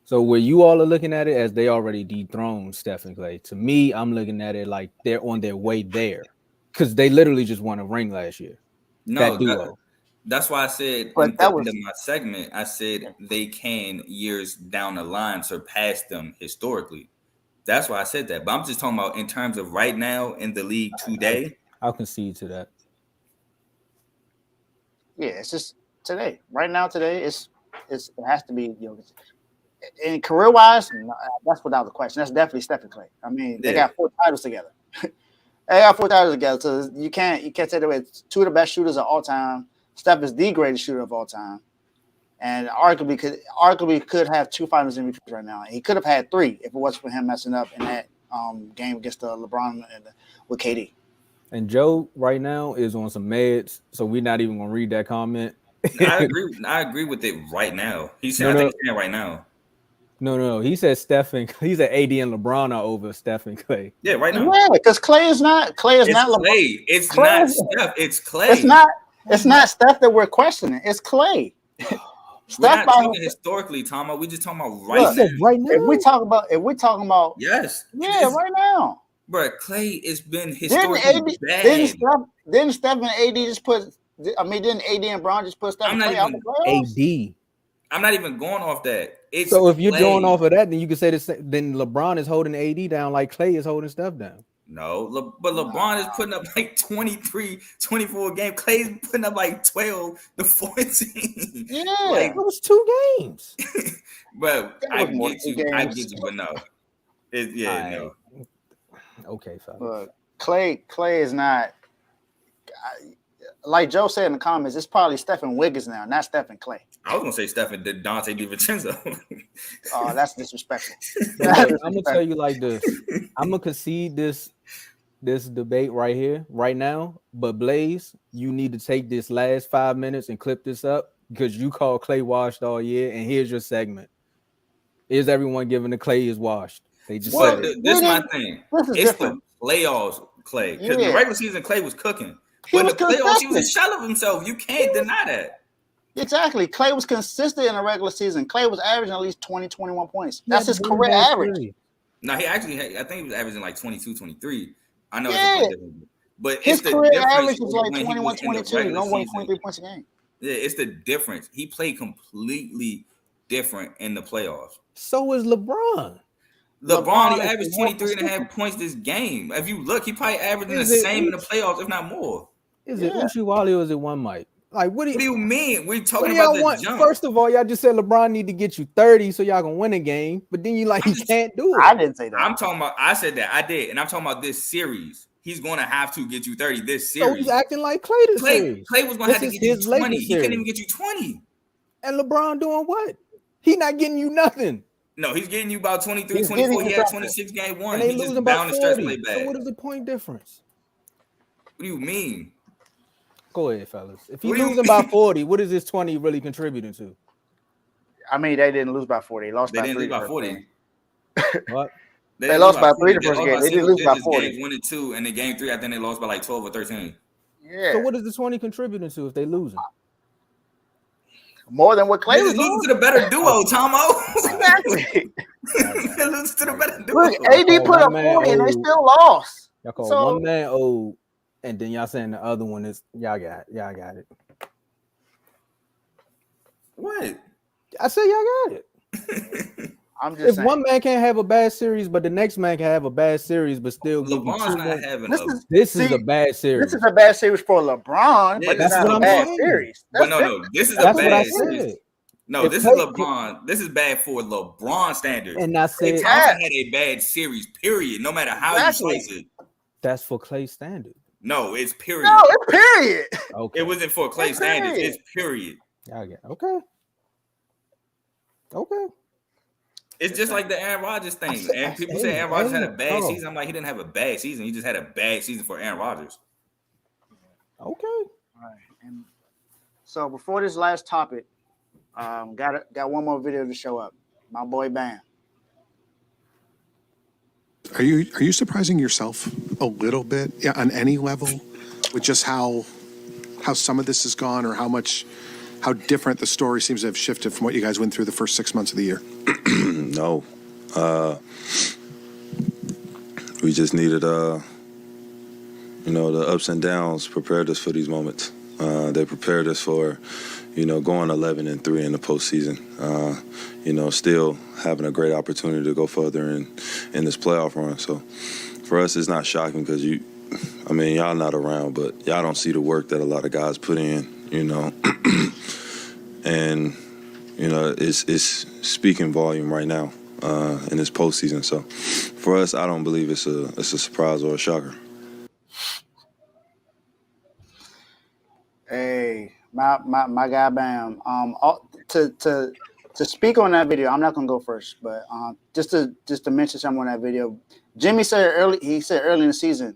So where you all are looking at it as they already dethroned Steph and Clay, to me, I'm looking at it like they're on their way there because they literally just won a ring last year. No, that duo. That's why I said But in that the was- end of my segment, I said they can years down the line surpass them historically. That's why I said that. But I'm just talking about in terms of right now in the league today. I'll concede to that. Yeah, it's just today. Right now, today, it has to be Jokic. And career wise, that's without the question. That's definitely Steph and Clay. I mean, they got 4 titles together. So you can't take it away. 2 of the best shooters of all time. Steph is the greatest shooter of all time, and arguably could have 2 finals MVPs right now. He could have had 3 if it wasn't for him messing up in that game against the LeBron with KD. And Joe right now is on some meds, so we're not even gonna read that comment. I agree with it right now. He's saying I think he's saying right now. No. He said AD and LeBron are over Steph and Clay. Yeah, right now. Yeah, because Clay is not Clay. LeBron. It's Clay not is, Steph. It's Clay. It's not Steph that we're questioning. It's Clay. We're not talking historically, Tomo. We just talking about right now. Right now. If we're talking about yes, right now. But Clay has been historically bad. Didn't Steph and AD just put? Didn't AD and Bron just put Steph and Clay out the playoffs? AD. I'm not even going off that. So if you're going off of that, then you can say this. Then LeBron is holding AD down like Clay is holding Steph down. No, but LeBron is putting up like 23, 24 games. Clay's putting up like 12 to 14. Yeah, like, it was 2 games. But I get you, but no. No. Okay, fella. But Clay is not. Like Joe said in the comments, it's probably Stephen Wiggins now, not Stephen Clay. I was gonna say Stephen Dante DiVincenzo. Oh, that's disrespectful. I'm gonna tell you like this. I'm gonna concede this debate right here, right now. But Blaze, you need to take this last 5 minutes and clip this up because you called Clay washed all year, and here's your segment. Is everyone giving the Clay is washed? They just But this is my thing. It's the playoffs, Clay. Because the regular season, Clay was cooking. But in the playoffs, he was a shell of himself. You can't deny that. Exactly. Clay was consistent in the regular season. Clay was averaging at least 20, 21 points. That's his career average. No, he actually, I think he was averaging like 22, 23. I know it's a different, but his it's career the average difference was like when 21, 22, no more than 23 points a game. Yeah, it's the difference. He played completely different in the playoffs. So is LeBron. LeBron he averaged 23.5 points this game. If you look, he probably averaging the same in the playoffs, if not more. Is it Uchiwali or is it one Mike? Like, what do you mean? We're talking about the jump. First of all, y'all just said LeBron need to get you 30 so y'all can win a game, but then you he can't do it. I didn't say that. I'm talking about. I said that. I did, and I'm talking about this series. He's going to have to get you 30 this series. So he's acting like Clay this series. Clay was going to have to get you 20. He couldn't even get you 20. And LeBron doing what? He not getting you nothing. No, he's getting you about 23, 24. He had 26 game one. And he just bound the stretch play back. So what is the point difference? What do you mean? Go ahead, fellas. If he's losing by 40, what is this 20 really contributing to? I mean, they didn't lose by 40. They lost by 3. They didn't lose by 40. What? They lost by 3 the first game. They didn't lose by 40. Game 1 and 2, and in game 3, I think they lost by like 12 or 13. Yeah. So what is the 20 contributing to if they losing? More than what Clay was losing to the better duo, Tomo. Exactly. Losing to the better duo. Look, AD put up 40 and they still lost. Y'all call one man old, and then y'all saying the other one is y'all got it. What? I said y'all got it. I'm just If saying. one man can't have a bad series, but the next man can have a bad series, but still give you LeBron's two not more. having This is a bad series. This is a bad series for LeBron, Yeah, but this it's That's is not what a I'm bad LeBron. saying. series. But That's no, this is a That's what I bad said. series. No, If this is Clay, LeBron. This is bad for LeBron standards. and I Klay said Thompson had a bad series, period. No matter how you Exactly. slice it. that's for Clay standard. No, it's period. No, it's period. Okay. It wasn't for Klay It's standards. period. It's period. Okay. Okay. It's just like the Aaron Rodgers thing. And people say Hey, Aaron Rodgers had a bad oh, season. I'm like, he didn't have a bad season. He just had a bad season for Aaron Rodgers. Okay. All right. And so before this last topic, got one more video to show up. My boy Bam. Are you surprising yourself a little bit, yeah, on any level, with just how some of this has gone, or how different the story seems to have shifted from what you guys went through the first 6 months of the year? No. We just needed, the ups and downs prepared us for these moments. They prepared us for, going 11-3 in the postseason. Still having a great opportunity to go further in this playoff run. So for us, it's not shocking because y'all not around, but y'all don't see the work that a lot of guys put in, and it's speaking volume right now in this postseason. So for us, I don't believe it's a surprise or a shocker. Hey, my guy Bam. To speak on that video, I'm not gonna go first, but just to mention something on that video, Jimmy said early. He said early in the season,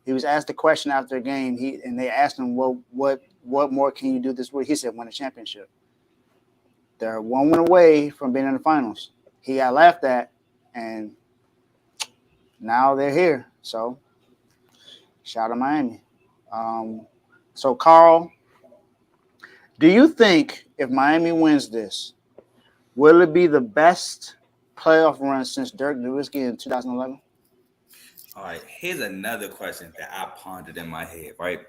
he was asked a question after a game. And they asked him, what more can you do this week? He said, win a championship. They're one win away from being in the finals. He got laughed at, and now they're here. So, shout out to Miami. So Carl, do you think if Miami wins this, will it be the best playoff run since Dirk Nowitzki in 2011? All right, here's another question that I pondered in my head, right?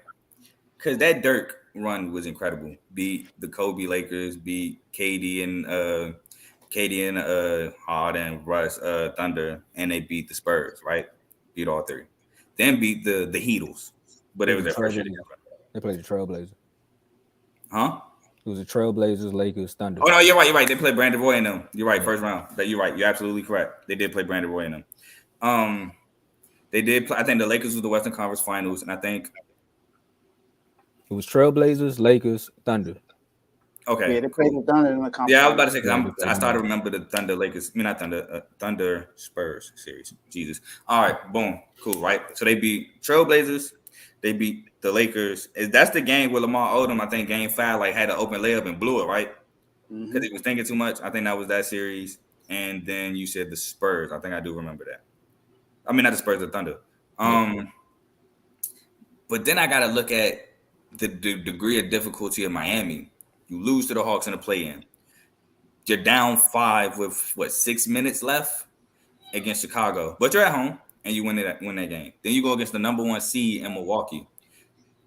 Because that Dirk run was incredible. Beat the Kobe Lakers, beat KD and Harden, Russ, Thunder, and they beat the Spurs, right? Beat all three. Then beat the Heatles, but it was their first year together. They played the Trailblazers. Huh? It was the Trailblazers, Lakers, Thunder. Oh no, you're right. They played Brandon Roy and them. You're right, first round. You're right. You're absolutely correct. They did play Brandon Roy and them. They did play, I think the Lakers was the Western Conference Finals, and I think it was Trailblazers, Lakers, Thunder. Okay. Yeah, they played the Thunder in the conference. Yeah, I was about to say because I started to remember the Thunder Lakers. I mean, not Thunder, Thunder Spurs series. Jesus. All right, boom, cool, right? So they beat Trailblazers. They beat the Lakers. That's the game where Lamar Odom, I think, game 5, like had an open layup and blew it, right? Because he was thinking too much. I think that was that series. And then you said the Spurs. I think I do remember that. I mean, not the Spurs, the Thunder. But then I got to look at the degree of difficulty of Miami. You lose to the Hawks in the play-in. You're down 5 with 6 minutes left against Chicago, but you're at home and you win that game. Then you go against the number 1 seed in Milwaukee.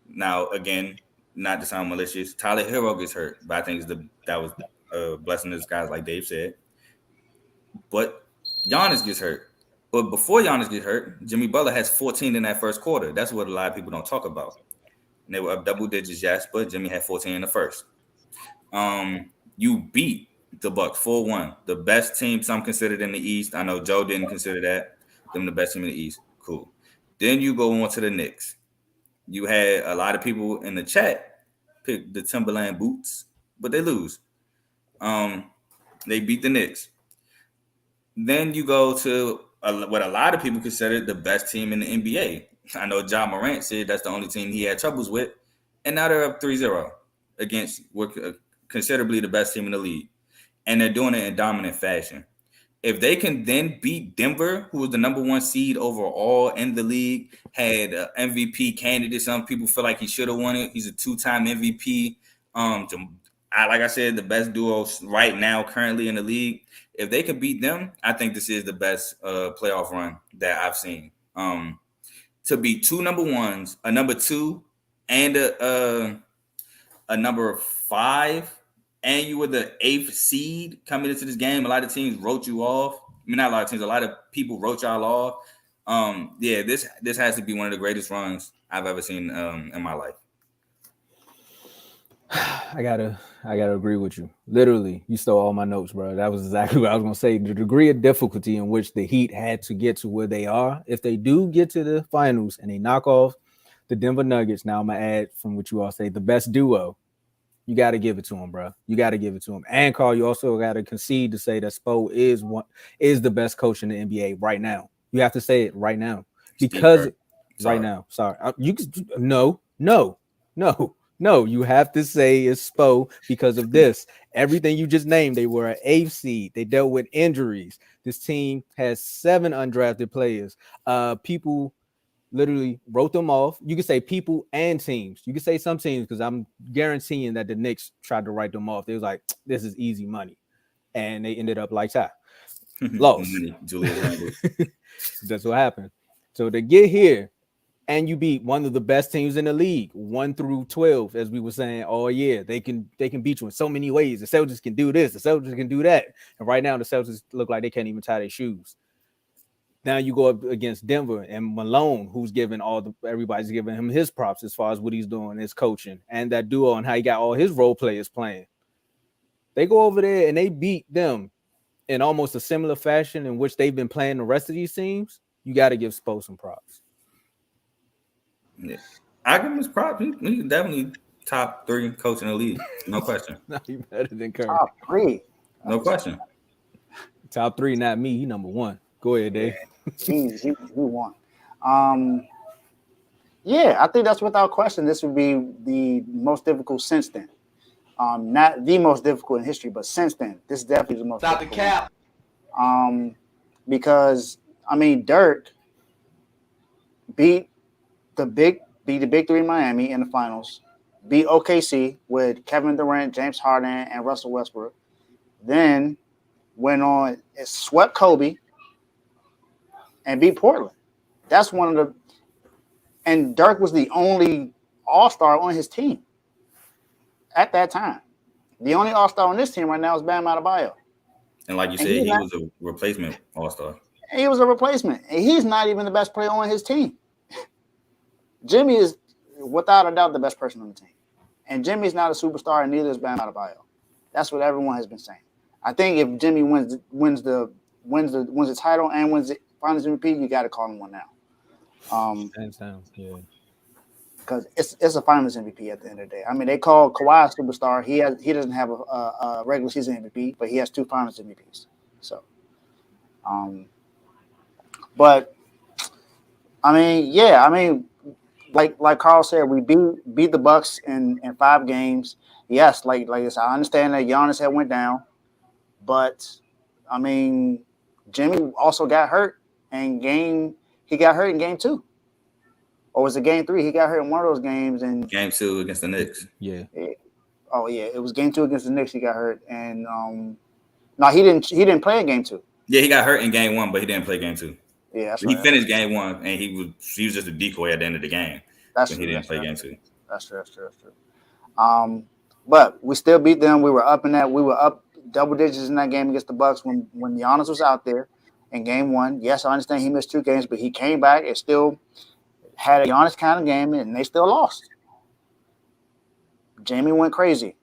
Now, again, not to sound malicious, Tyler Hero gets hurt, but I think that was a blessing in disguise, like Dave said. But Giannis gets hurt. But before Giannis gets hurt, Jimmy Butler has 14 in that first quarter. That's what a lot of people don't talk about. And they were up double digits, yes, but Jimmy had 14 in the first. You beat the Bucks 4-1, the best team some considered in the East. I know Joe didn't consider that them the best team in the East. Cool. Then you go on to the Knicks. You had a lot of people in the chat pick the Timberland boots, but they lose. They beat the Knicks. Then you go to what a lot of people consider the best team in the NBA. I know John Morant said that's the only team he had troubles with, and now they're up 3-0 against considerably the best team in the league, and they're doing it in dominant fashion. If they can then beat Denver, who was the number 1 seed overall in the league, had an MVP candidate. Some people feel like he should have won it. He's a 2-time MVP. Like I said, the best duo right now currently in the league. If they can beat them, I think this is the best playoff run that I've seen. To beat 2 number 1s, a number 2, and a number 5 and you were the 8th seed coming into this game, a lot of teams wrote you off. I mean, not a lot of teams, a lot of people wrote y'all off. Yeah, this has to be one of the greatest runs I've ever seen in my life. I gotta agree with you. Literally, you stole all my notes, bro. That was exactly what I was gonna say. The degree of difficulty in which the Heat had to get to where they are, if they do get to the finals and they knock off the Denver Nuggets. Now I'm gonna add from what you all say, the best duo. You got to give it to him, bro. You got to give it to him. And Carl, you also got to concede to say that Spo is the best coach in the NBA right now. You have to say it right now because right now. Sorry, you no. You have to say it's Spo because of this. Everything you just named, they were an 8th seed. They dealt with injuries. This team has 7 undrafted players. People literally wrote them off. You can say people and teams. You can say some teams because I'm guaranteeing that the Knicks tried to write them off. They was like, this is easy money. And they ended up like that. Lost. That's what happened. So to get here and you beat one of the best teams in the league, 1 through 12, as we were saying all year, they can beat you in so many ways. The Celtics can do this. The Celtics can do that. And right now the Celtics look like they can't even tie their shoes. Now you go up against Denver and Malone, who's giving everybody's giving him his props as far as what he's doing, his coaching, and that duo and how he got all his role players playing. They go over there and they beat them in almost a similar fashion in which they've been playing the rest of these teams. You got to give Spo some props. Yeah. I give him his props. He's definitely top 3 coach in the league. No question. Not even better than Curry. Top 3. No question. Top 3, not me. He number 1. Go ahead, Dave. He won. Yeah, I think that's without question. This would be the most difficult since then. Not the most difficult in history, but since then, this is definitely the most. Stop the cap. Because I mean, Dirk beat the big 3 in Miami in the finals, beat OKC with Kevin Durant, James Harden, and Russell Westbrook. Then went on, it swept Kobe. And beat Portland. That's one of the. And Dirk was the only All-Star on his team at that time. The only All-Star on this team right now is Bam Adebayo. And like you said, he was a replacement All-Star. He was a replacement. And he's not even the best player on his team. Jimmy is, without a doubt, the best person on the team. And Jimmy's not a superstar, and neither is Bam Adebayo. That's what everyone has been saying. I think if Jimmy wins the title and wins the Finals MVP, you got to call him one now. Yeah. Because it's a Finals MVP at the end of the day. I mean, they call Kawhi a superstar. He doesn't have a regular season MVP, but he has 2 Finals MVPs. So, but I mean, yeah, I mean, like Carl said, we beat the Bucks in 5 games. Yes, like I said, I understand that Giannis had went down, but I mean, Jimmy also got hurt. And he got hurt in game 2. Or was it game 3? He got hurt in one of those games. And game 2 against the Knicks. Yeah. Oh yeah, it was game 2 against the Knicks. He got hurt, and no, he didn't play in game 2. Yeah, he got hurt in game 1, but he didn't play game 2. Yeah, that's he finished game 1, and he was just a decoy at the end of the game. That's true. He didn't play game 2. That's true. But we still beat them. We were up double digits in that game against the Bucks when Giannis was out there. In game 1, yes, I understand he missed 2 games, but he came back and still had a Giannis kind of game, and they still lost. Jamie went crazy,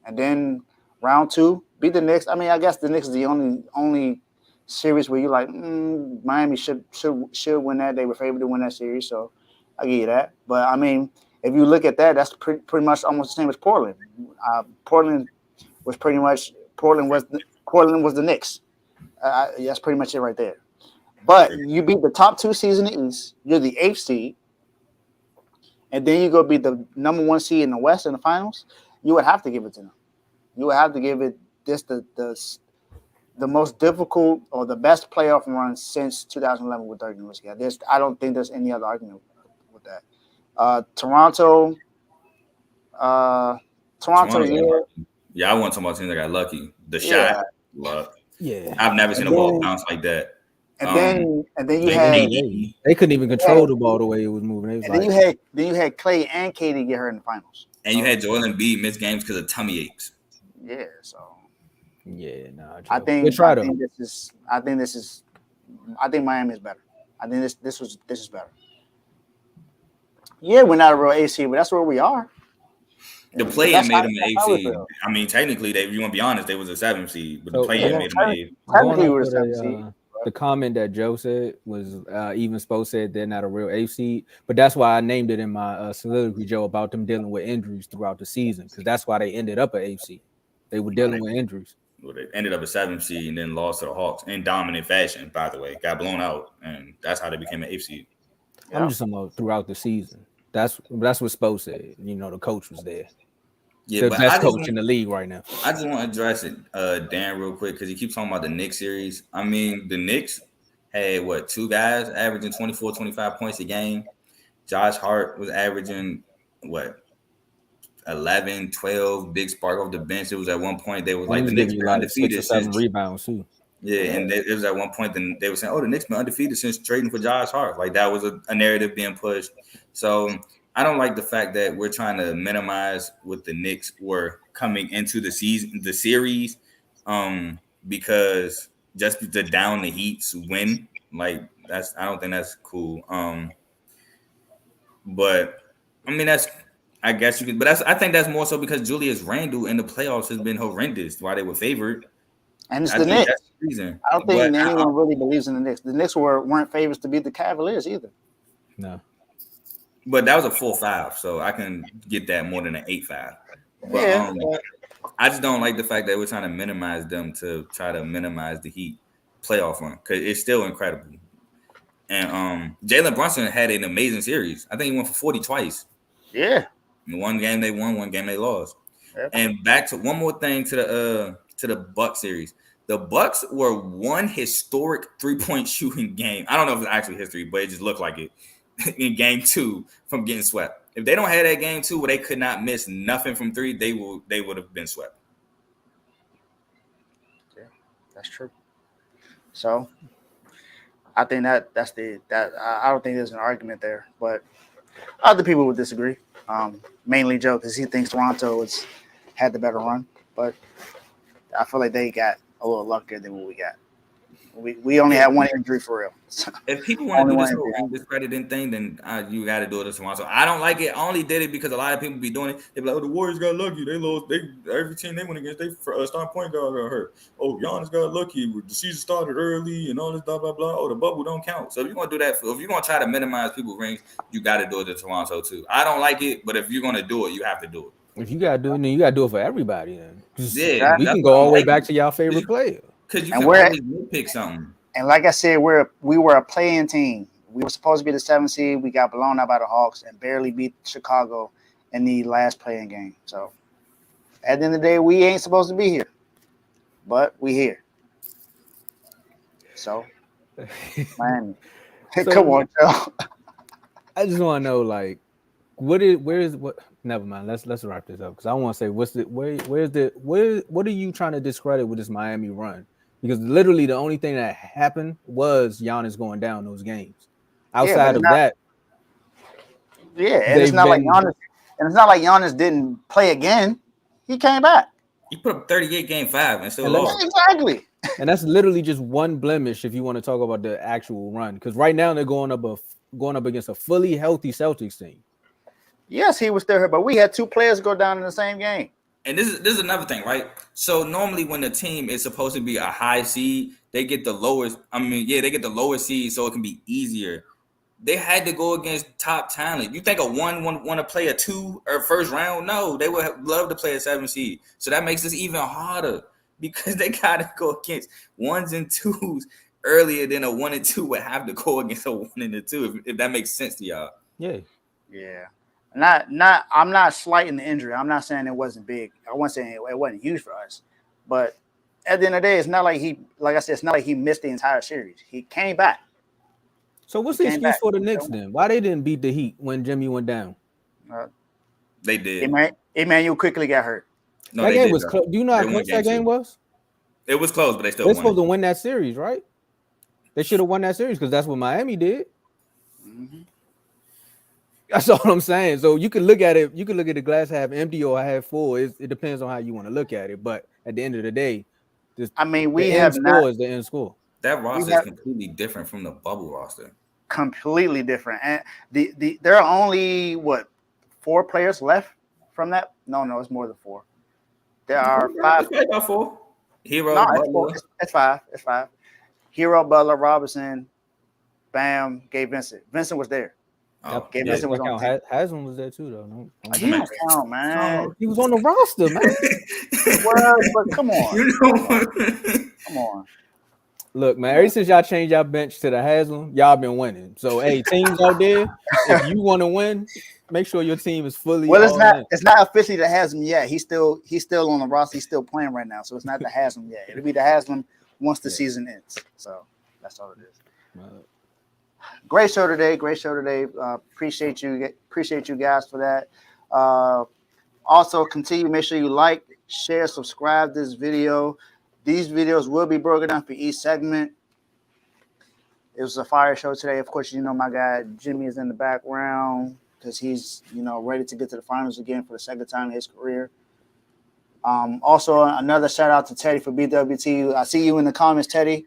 and then round 2 beat the Knicks. I mean, I guess the Knicks is the only series where you're like, Miami should win that. They were favored to win that series, so I give you that. But I mean, if you look at that, that's pretty much almost the same as Portland. Portland was the Knicks. That's pretty much it right there. But you beat the top 2 seeds in the East. You're the 8th seed. And then you go beat the number 1 seed in the West in the finals. You would have to give it to them. You would have to give it the most difficult or the best playoff run since 2011 with Dirk Nowitzki. I don't think there's any other argument with that. Toronto. Yeah, I want to talk about teams that got lucky. The shot, luck. Yeah, I've never seen a ball bounce like that. And then you had they couldn't even control the ball the way it was moving. Then you had Clay and Katie get hurt in the finals. And you had Joel Embiid miss games because of tummy aches. Yeah, so Yeah, nah. I Joe. think Good try I though. think this is I think Miami is better. I think this is better. Yeah, we're not a real AC, but that's where we are. The But play-in made them an that's eighth how we seed. feel. I mean, technically, if you want to be honest, they was a 7th seed, but the So play-in Yeah, made them an eighth. going technically off we're the of seventh seed. the comment that Joe said was even Spo said they're not a real eighth seed, but that's why I named it in my soliloquy, Joe, about them dealing with injuries throughout the season, because that's why they ended up at eighth seed. They were dealing with injuries. Well, they ended up a 7th seed and then lost to the Hawks in dominant fashion. By the way, got blown out, and that's how they became an eighth seed. I'm Yeah. just talking about throughout the season. That's what Spo said. You know, the coach was there, Yeah, the but best coach in the league right now. I just want to address it, Dan, real quick, because he keeps talking about the Knicks series. I mean, the Knicks had what, 2 guys averaging 24, 25 points a game. Josh Hart was averaging what, 11, 12, big spark off the bench. It was at one point they was And he like the was Knicks giving you been like 6 or undefeated 7 since. rebounds too. Yeah, and it was at one point then they were saying, "Oh, the Knicks been undefeated since trading for Josh Hart." Like that was a narrative being pushed. So I don't like the fact that we're trying to minimize what the Knicks were coming into the series, because just to down the Heat's win, like I don't think that's cool. But I mean I guess you could, but I think that's more so because Julius Randle in the playoffs has been horrendous while they were favored. And it's I the think Knicks. that's the reason. I don't think anyone really believes in the Knicks. The Knicks weren't favorites to beat the Cavaliers either. No. But that was a 4-5, so I can get that more than an 8-5. But Yeah, I just don't like the fact that we're trying to minimize them to try to minimize the Heat playoff run, because it's still incredible. And Jalen Brunson had an amazing series. I think he went for 40 twice. yeah. In one game they won, one game they lost. Yep. And back to one more thing to the Bucks series. The Bucks were one historic 3-point shooting game. I don't know if it's actually history, but it just looked like it in game 2 from getting swept. If they don't have that game 2 where they could not miss nothing from 3, they would have been swept. Yeah, that's true. So I think that's I don't think there's an argument there, but other people would disagree. Mainly Joe, because he thinks Toronto had the better run, but I feel like they got a little luckier than what we got. We only had one injury for real. So if people want to do this whole discrediting thing, then you got to do it as Toronto. I don't like it. I only did it because a lot of people be doing it. They be like, "Oh, the Warriors got lucky. They lost. Every team they went against, they starting point guard got hurt. Oh, Giannis got lucky. The season started early and all this blah blah blah. Oh, the bubble don't count. So if you're gonna do that, if you're gonna try to minimize people's rings, you got to do it to Toronto too. I don't like it, but if you're gonna do it, you have to do it. If you gotta do it, then you gotta do it for everybody. Then Yeah, we can go all the way back to y'all favorite player. Because you can always nitpick something. And like I said, we were a playing team. We were supposed to be the 7th seed. We got blown out by the Hawks and barely beat Chicago in the last playing game. So at the end of the day, we ain't supposed to be here, but we here. So Miami, come on, Joe. I just want to know, like, what? Never mind. Let's wrap this up because I want to say, what are you trying to discredit with this Miami run? Because literally the only thing that happened was Giannis going down those games. Outside of that, and it's not like Giannis didn't play again. He came back. He put up 38 game 5 and still lost. Exactly. And that's literally just one blemish if you want to talk about the actual run. Because right now they're going up against a fully healthy Celtics team. Yes, he was still hurt, but we had 2 players go down in the same game. And this is another thing, right? So normally when the team is supposed to be a high seed, they get the lowest. They get the lowest seed, so it can be easier. They had to go against top talent. You think a 1 want to play a 2 or first round? No, they would love to play a 7 seed. So that makes this even harder because they got to go against 1s and 2s earlier than a 1 and 2 would have to go against a 1 and a 2. If that makes sense to y'all. Yeah. Yeah. I'm not slighting the injury. I'm not saying it wasn't big. I wasn't saying it wasn't huge for us. But at the end of the day, it's not like it's not like he missed the entire series. He came back. So what's the excuse for the Knicks then? Why they didn't beat the Heat when Jimmy went down? They did. Emmanuel quickly got hurt. No, that game was close. Do you know how close that game was? It was close, but they still won. They're supposed to win that series, right? They should have won that series because that's what Miami did. Mm-hmm. That's all I'm saying. So you can look at it. You can look at the glass half empty or half full. It depends on how you want to look at it. But at the end of the day, I mean, the we end have not. score is the end score. That We roster is have completely different from the bubble roster. completely different, and there are only what 4 players left from that. No, it's more than 4. There are 5. It's right about 4. No, Hero, it's 4. Butler. It's 5. It's 5. Hero, Butler, Robinson, Bam, Gabe Vincent. Vincent was there. Oh, Gabe That, Vincent was that on the count. team. Haslam was there too, though. He don't count, man. He was on the roster, man. He was, but come on. You know, Come on. Look, man, ever since y'all changed y'all bench to the Haslam, y'all been winning. So, hey, teams out there, if you want to win, make sure your team is fully Well, all in. it's not officially the Haslam yet. He's still on the roster. He's still playing right now, so it's not the Haslam yet. It'll be the Haslam once the season ends. So that's all it is. Great show today. Great show today. Appreciate you guys for that. Also, continue. Make sure you like, share, subscribe this video. These videos will be broken down for each segment. It was a fire show today. Of course, you know my guy Jimmy is in the background because he's ready to get to the finals again for the second time in his career. Also, another shout out to Teddy for BWT. I see you in the comments, Teddy.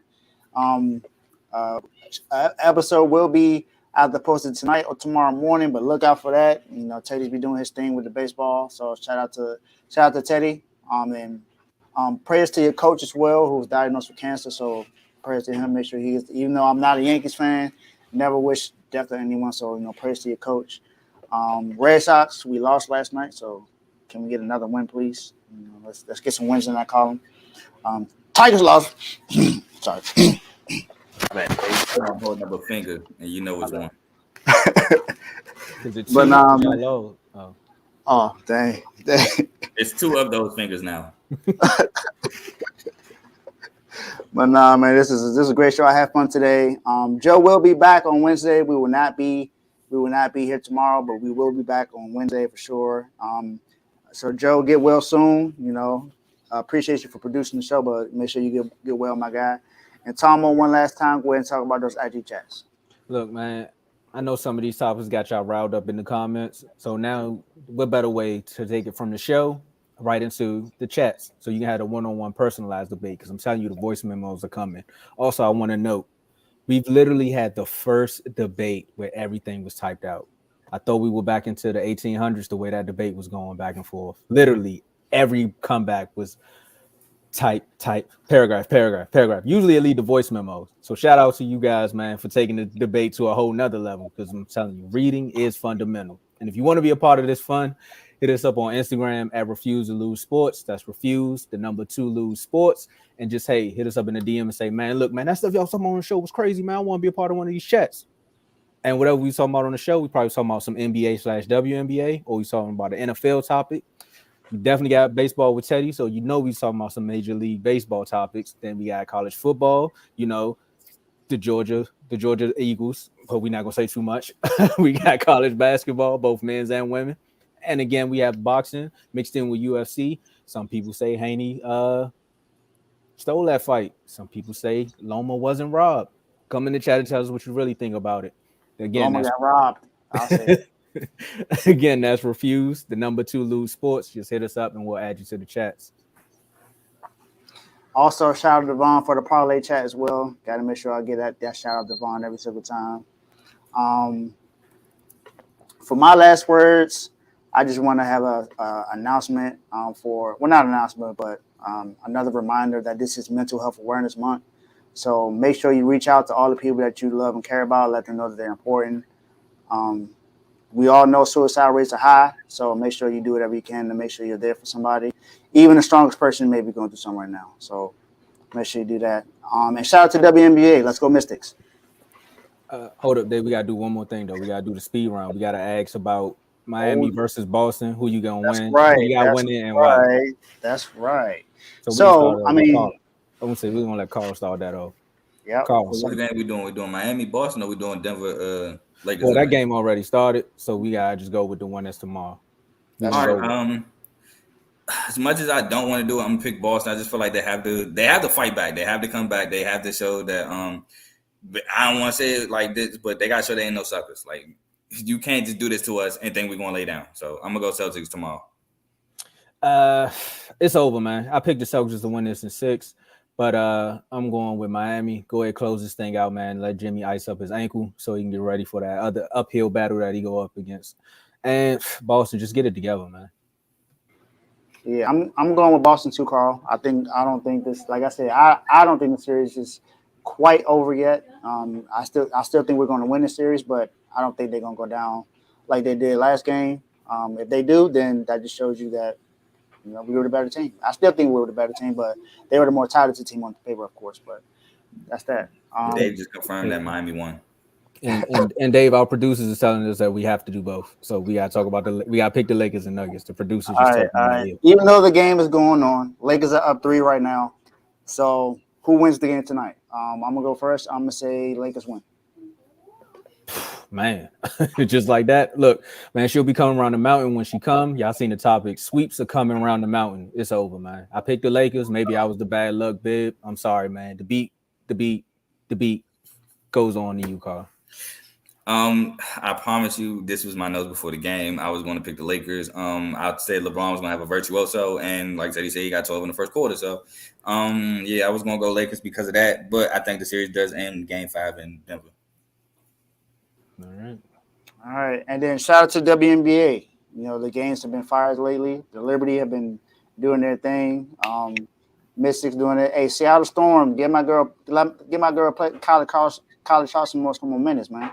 Episode will be either posted tonight or tomorrow morning, but look out for that. Teddy's be doing his thing with the baseball. So shout out to Teddy. And prayers to your coach as well, who was diagnosed with cancer. So prayers to him. Make sure he is. Even though I'm not a Yankees fan, never wish death to anyone. So prayers to your coach. Red Sox, we lost last night. So can we get another win, please? Let's get some wins in that column. Tigers lost. Sorry. I'm holding up a finger, and you know which one. But oh dang. It's 2 of those fingers now. But nah, man, this is a great show. I had fun today. Joe will be back on Wednesday. We will not be here tomorrow, but we will be back on Wednesday for sure. So Joe, get well soon. Appreciate you for producing the show, but make sure you get well, my guy. And Tomo, one last time, go ahead and talk about those IG chats. Look, man, I know some of these topics got y'all riled up in the comments. So now, what better way to take it from the show right into the chats so you can have a one-on-one personalized debate? Because I'm telling you, the voice memos are coming. Also, I want to note, we've literally had the first debate where everything was typed out. I thought we were back into the 1800s, the way that debate was going back and forth. Literally, every comeback was type, paragraph. Usually it lead to voice memos. So shout out to you guys, man, for taking the debate to a whole nother level, because I'm telling you, reading is fundamental. And if you want to be a part of this fun, hit us up on Instagram at Refuse to Lose Sports. That's Refuse, the number 2 Lose Sports. And just, hey, hit us up in the DM and say, man, look, man, that stuff y'all talking about on the show was crazy, man. I want to be a part of one of these chats. And whatever we talking about on the show, we probably talking about some NBA/WNBA, or we talking about an NFL topic. We definitely got baseball with Teddy, so we talking about some Major League Baseball topics. Then we got college football, the Georgia Eagles, but we're not gonna say too much. We got college basketball, both men's and women, and again we have boxing mixed in with UFC. Some people say Haney stole that fight. Some people say Loma wasn't robbed. Come in the chat and tell us what you really think about it. Again, Loma got robbed. I'll say it. Again, that's Refuse, the number 2 Lose Sports. Just hit us up and we'll add you to the chats. Also, shout out to Devon for the parlay chat as well. Got to make sure I get that shout out to Devon every single time. For my last words, I just want to have a announcement not announcement, but another reminder that this is Mental Health Awareness Month. So make sure you reach out to all the people that you love and care about. Let them know that they're important. We all know suicide rates are high, so make sure you do whatever you can to make sure you're there for somebody. Even the strongest person may be going through something right now. So make sure you do that. And shout out to WNBA. Let's go Mystics. Hold up, Dave. We got to do one more thing, though. We got to do the speed round. We got to ask about Miami versus Boston. Who you going to win? Right. Who you got winning and right. why? That's right. So I mean, I'm going to say we're going to let Carl start that off. Yeah. Carl. So what game we doing? We doing Miami, Boston, or we doing Denver, Lakers? Well, that game already started, so we got to just go with the one that's tomorrow. All right. As much as I don't want to do it, I'm gonna pick Boston. I just feel like they have to fight back. They have to come back. They have to show that. I don't want to say it like this, but they gotta show they ain't no suckers. Like you can't just do this to us and think we're gonna lay down. So I'm gonna go Celtics tomorrow. It's over, man. I picked the Celtics to win this in 6, but I'm going with Miami. Go ahead, close this thing out, man. Let Jimmy ice up his ankle so he can get ready for that other uphill battle that he go up against. And Boston, just get it together, man. Yeah, I'm going with Boston too, Carl. I don't think this, like I said, I don't think the series is quite over yet. I still think we're going to win the series, but I don't think they're going to go down like they did last game. If they do, then that just shows you that we were the better team. I still think we were the better team, but they were the more talented team on paper, of course. But that's that. Dave just confirmed that Miami won. And Dave, our producers is telling us that we have to do both. So we got to talk about we got to pick the Lakers and Nuggets. The producers just all right. Even though the game is going on, Lakers are up 3 right now. So who wins the game tonight? I'm gonna go first. I'm gonna say Lakers win. Man, just like that. Look, man, she'll be coming around the mountain when she come. Y'all seen the topic. Sweeps are coming around the mountain. It's over, man. I picked the Lakers. Maybe I was the bad luck bib. I'm sorry, man. The beat goes on to you, Carl. I promise you, this was my notes before the game. I was going to pick the Lakers. I'd say LeBron was going to have a virtuoso, and like I said, he got 12 in the first quarter. So, I was going to go Lakers because of that. But I think the series does end Game 5 in Denver. All right, and then shout out to WNBA. The games have been fired lately. The Liberty have been doing their thing. Mystics doing it. Hey, Seattle Storm, get my girl play college some more minutes, man.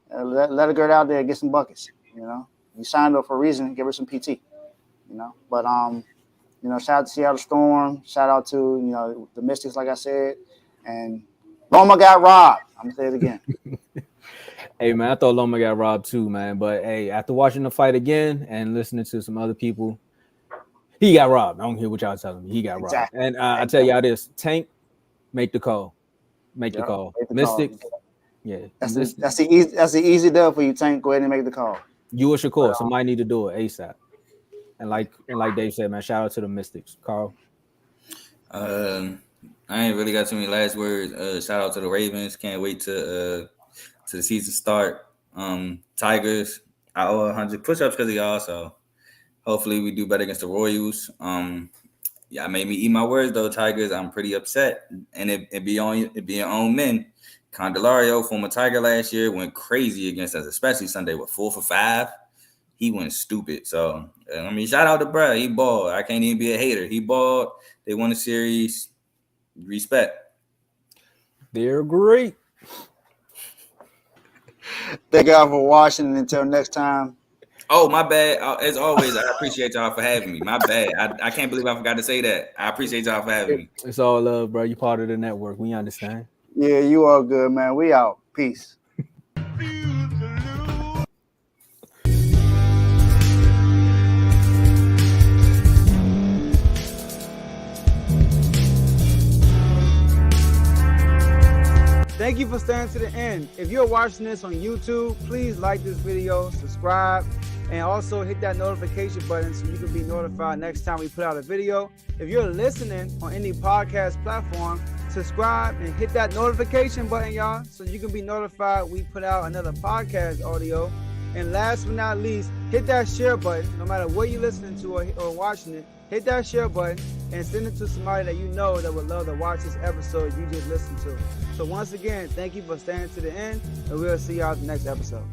Let her get out there and get some buckets. You signed her for a reason. Give her some PT. But shout out to Seattle Storm. Shout out to the Mystics, like I said, and Loma got robbed. I'm gonna say it again. Hey, man, I thought Loma got robbed too, man. But, hey, after watching the fight again and listening to some other people, he got robbed. I don't hear what y'all telling me. He got robbed. And I tell y'all this, Tank, make the call. Make the call. Mystics, yeah. That's the easy dub for you, Tank. Go ahead and make the call. You or Shakur, somebody need to do it ASAP. And like Dave said, man, shout out to the Mystics. Carl? I ain't really got too many last words. Shout out to the Ravens. Can't wait to the season start. Tigers, I owe 100 push-ups because of y'all, so hopefully we do better against the Royals. Y'all made me eat my words though, Tigers. I'm pretty upset, and it be your own men. Candelario, former Tiger last year, went crazy against us, especially Sunday with 4 for 5. He went stupid. So shout out to Brad. He balled. I can't even be a hater. He balled. They won the series. Respect. They're great. Thank y'all for watching. Until next time. Oh, my bad. As always, I appreciate y'all for having me. My bad. I can't believe I forgot to say that. I appreciate y'all for having me. It's all love, bro. You part of the network. We understand. Yeah, you all good, man. We out. Peace. Thank you for staying to the end. If you're watching this on YouTube, please like this video, subscribe, and also hit that notification button so you can be notified next time we put out a video. If you're listening on any podcast platform, subscribe and hit that notification button, y'all, so you can be notified we put out another podcast audio. And last but not least, hit that share button. No matter what you're listening to or watching it, hit that share button and send it to somebody that you know that would love to watch this episode you just listened to. So once again, thank you for staying to the end, and we'll see y'all at the next episode.